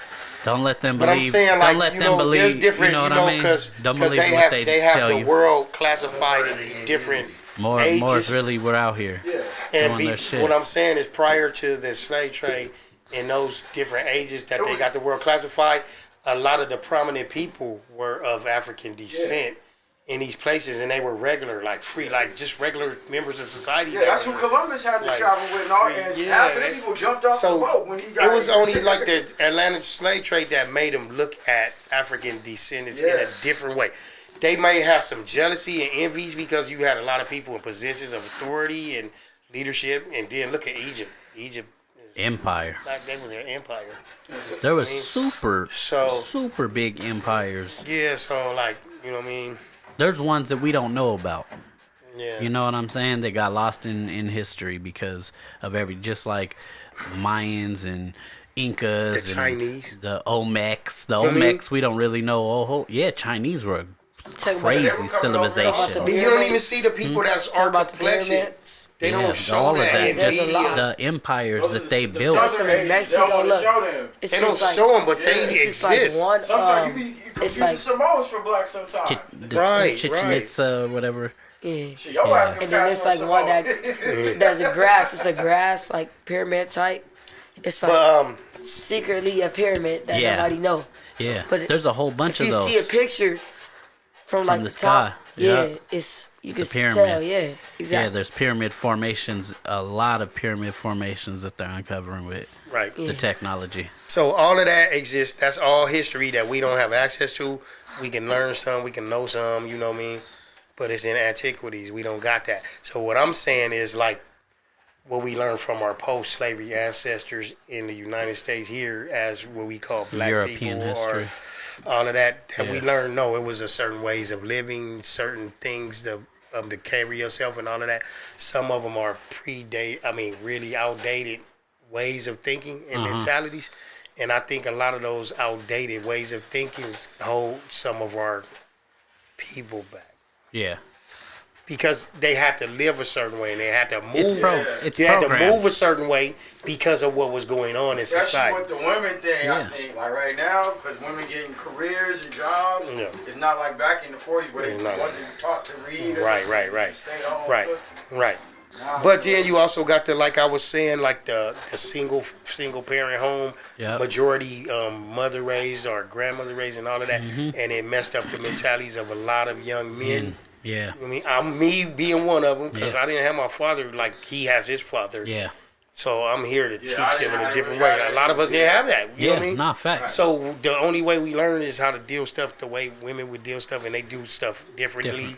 Don't let them But I'm believe. saying, Don't like, let you them know, believe. there's different, You know what you know, I mean? because Don't believe they what have they have tell the you. world classified in different ages. Moors really were out here. And doing their shit. what I'm saying is, prior to the slave trade, in those different ages that they got the world classified, a lot of the prominent people were of African descent in these places, and they were regular, like free, like just regular members of society. Yeah, that that's were- who Columbus had to like, travel with, and, all, free- and yeah, half of the they- people jumped off So the boat when he got it was here. only like the Atlantic slave trade that made them look at African descendants in Yeah. a different way. They may have some jealousy and envies because you had a lot of people in positions of authority and leadership, and then look at Egypt. Egypt, Empire. like they was an empire. There was super big empires. Yeah, so like, you know what I mean? There's ones that we don't know about. Yeah. You know what I'm saying? They got lost in history because of just like Mayans and Incas. The Chinese. And the Olmecs. The I mean- Olmecs, we don't really know. Oh, yeah, Chinese were a Talk about- crazy Talk about civilization. the- You don't even see the people that's Talk about the complexion. pyramids. They Yeah, don't show all of that, that. in Just media. the empires Those that are they the built. southern Some in Haitians, Mexico, they don't wanna look. show them. It's They don't just like, show them, but yeah, they it's just like exist. one. Sometimes you It's confuse like the Samoans for black sometimes. Right, Chichen Itza, whatever. yeah. Shit, your ass can And then pass it's for like one Samoan. that's a grass. It's a grass like pyramid type. It's like But secretly a pyramid that Yeah. nobody know. Yeah, But there's a whole bunch If of you those. see a picture from like the the sky, top, yeah. yeah, it's you It's a can pyramid. tell. Yeah, Yeah, exactly. there's pyramid formations, a lot of pyramid formations that they're uncovering with right. the technology. So all of that exists. That's all history that we don't have access to. We can learn some, we can know some, you know what I mean? But it's in antiquities. We don't got that. So what I'm saying is like what we learned from our post-slavery ancestors in the United States here as what we call black European people history. or all of that we Yeah. learned. No, it was a certain ways of living, certain things to carry yourself and all of that. Some of them are really outdated ways of thinking and mentalities. And I think a lot of those outdated ways of thinking hold some of our people back. Yeah. because they had to live a certain way and they had to move. It's you had to programmed. move a certain way because of what was going on in Especially society. with the women thing, Yeah. I think, like right now, because women getting careers and jobs, Yeah. it's not like back in the 40s where they No. wasn't taught to read. Or Right. stay home. Right. cook. Right. Now, But then you also got the, like I was saying, like the single parent home, Yep. majority mother raised or grandmother raised and all of that, and it messed up the mentalities of a lot of young men. Yeah. I mean, I'm me being one of them because Yeah. I didn't have my father like he has his father. Yeah. So I'm here to teach I him in a didn't different really way. have A lot of us didn't have that. You know Yeah. what I mean? Nah, facts. So the only way we learn is how to deal stuff the way women would deal stuff, and they do stuff differently,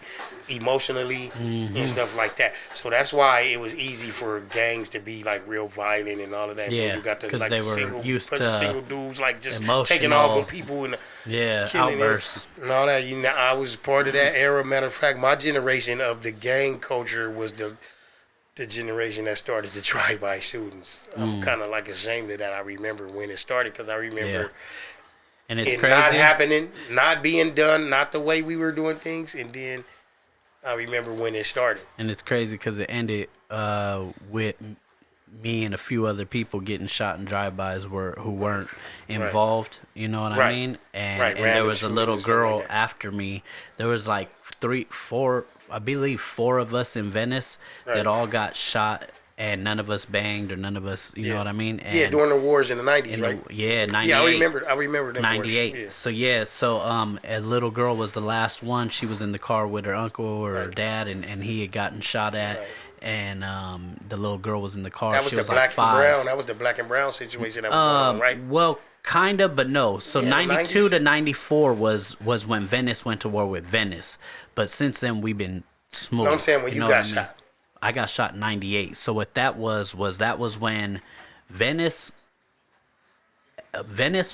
emotionally, and stuff like that. So that's why it was easy for gangs to be like real violent and all of that. Yeah, When you got the 'cause like they were single, used bunch of to single dudes like just emotional- taking off on people and Yeah. killing Outbursts. them and all that. You know, I was part of that era. Matter of fact, my generation of the gang culture was the generation that started the drive-by shootings. I'm kind of like ashamed of that. I remember when it started because I remember And it's it crazy. not happening, not being done, not the way we were doing things, and then I remember when it started. And it's crazy because it ended with me and a few other people getting shot in drive-bys who weren't involved. You know what I Right. mean? And, Right, and there random was a shootings little and stuff girl like that. after me. There was like 4 of us in Venice Right. that all got shot, and none of us banged or none of us. You know what I mean? And Yeah, during the wars in the 90s, in the- right? yeah, 98. Yeah, I remember them 98. wars. So a little girl was the last one. She was in the car with her uncle or her Right. dad, and he had gotten shot at. Right. And the little girl was in the car. That was she the was black like 5. and brown. That was the black and brown situation that was going on, right? Well, kind of, but no. So Yeah, 92 90s. to 94 was when Venice went to war with Venice. But since then we've been smooth. No, I'm saying when you know got what I mean? shot. I got shot in 98. So what that was when Venice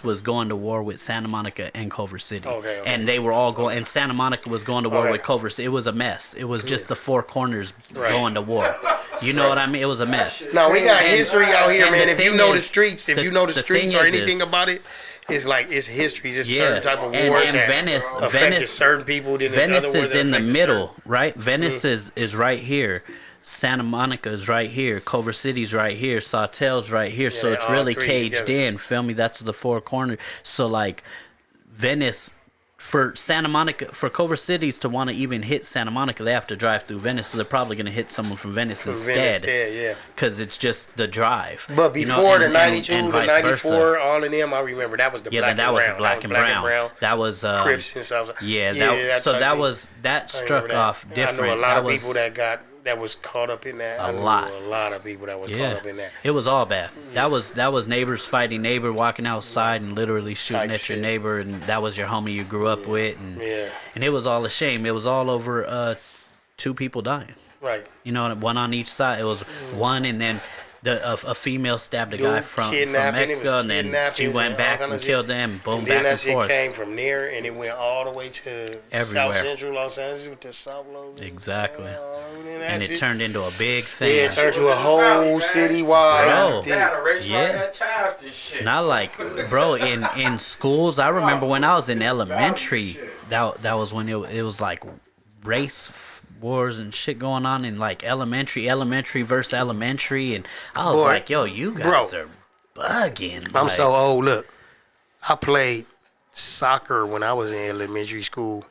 was going to war with Santa Monica and Culver City. Okay. And they were all going, and Santa Monica was going to war Okay. with Culver City. It was a mess. It was just the four corners Right. going to war. You know what I mean? It was a mess. No, we got history out here, and man. the If you thing know the is- streets, the thing or is anything about it, it's like it's history. It's Yeah, certain type of and wars that Venice, affected certain people. Then Venice other wars is that in the affected middle, right? Venice is right here. Santa Monica is right here. Culver City's right here. Sawtelle's right here. So they it's all really three caged together. in. Feel me? That's the four corners. So like Venice. For Santa Monica, for Culver Cities to want to even hit Santa Monica, they have to drive through Venice. So they're probably going to hit someone from Venice Venice instead. instead, yeah. Because it's just the drive. But you know, before and- the and- 92, and the vice 94, versa. all of them, I remember that was the Yeah, black that and was brown. the black and brown. That was Crips and stuff. Yeah, that's so how that they- was that I struck remember that. off different. I know a lot That of was- people that was caught up in that. I knew lot. a lot of people that was Yeah, caught up in that. it was all bad. That was neighbors fighting neighbor, walking outside and literally shooting Type at your shit. neighbor, and that was your homie you grew up with, and Yeah. and it was all a shame. It was all over 2 people dying. Right. You know, one on each side. It was one, and then a female stabbed a guy Dude, from kidnapping, it was Mexico, and then she kidnappings went and back all kind and of shit. killed them. Boom, And then back that and shit forth. came from there and it went all the way to Everywhere. South Central Los Angeles with the South Los. Exactly. And, And it shit- turned into a big Yeah, thing. it turned to a Valley, whole man. citywide Bro. They had a thing. race Yeah. right at Taft and shit. Not like, bro, in schools. I remember when I was in elementary. That was when it was like race wars and shit going on in like elementary versus elementary, and I was Boy, like, yo, you guys bro. are bugging. I'm like, so old. Look, I played soccer when I was in elementary school.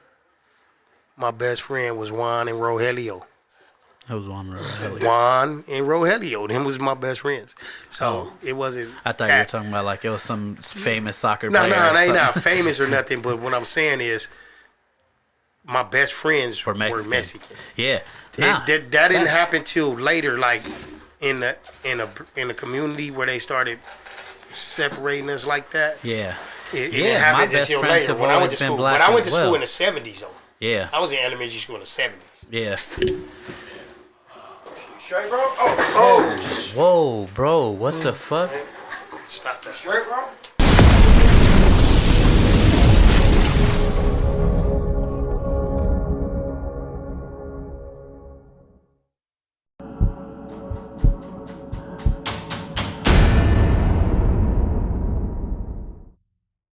My best friend was Juan and Rogelio. That was one really. Juan and Rogelio. Them was my best friends. So it wasn't. I thought you were talking about like it was some famous soccer No, player. no, or they something. not famous or nothing. But what I'm saying is, my best friends Were were Mexican. Mexican. Yeah. That didn't happen till later, like in the community where they started separating us like that. Yeah. It Yeah, didn't my happen best until friends later have when I went always to been school. black But I went as to school well. in the 70s though. Yeah. I was in elementary school in the 70s. Yeah. Straight, bro? Oh, Whoa, bro, what the fuck? Stop that. straight, bro?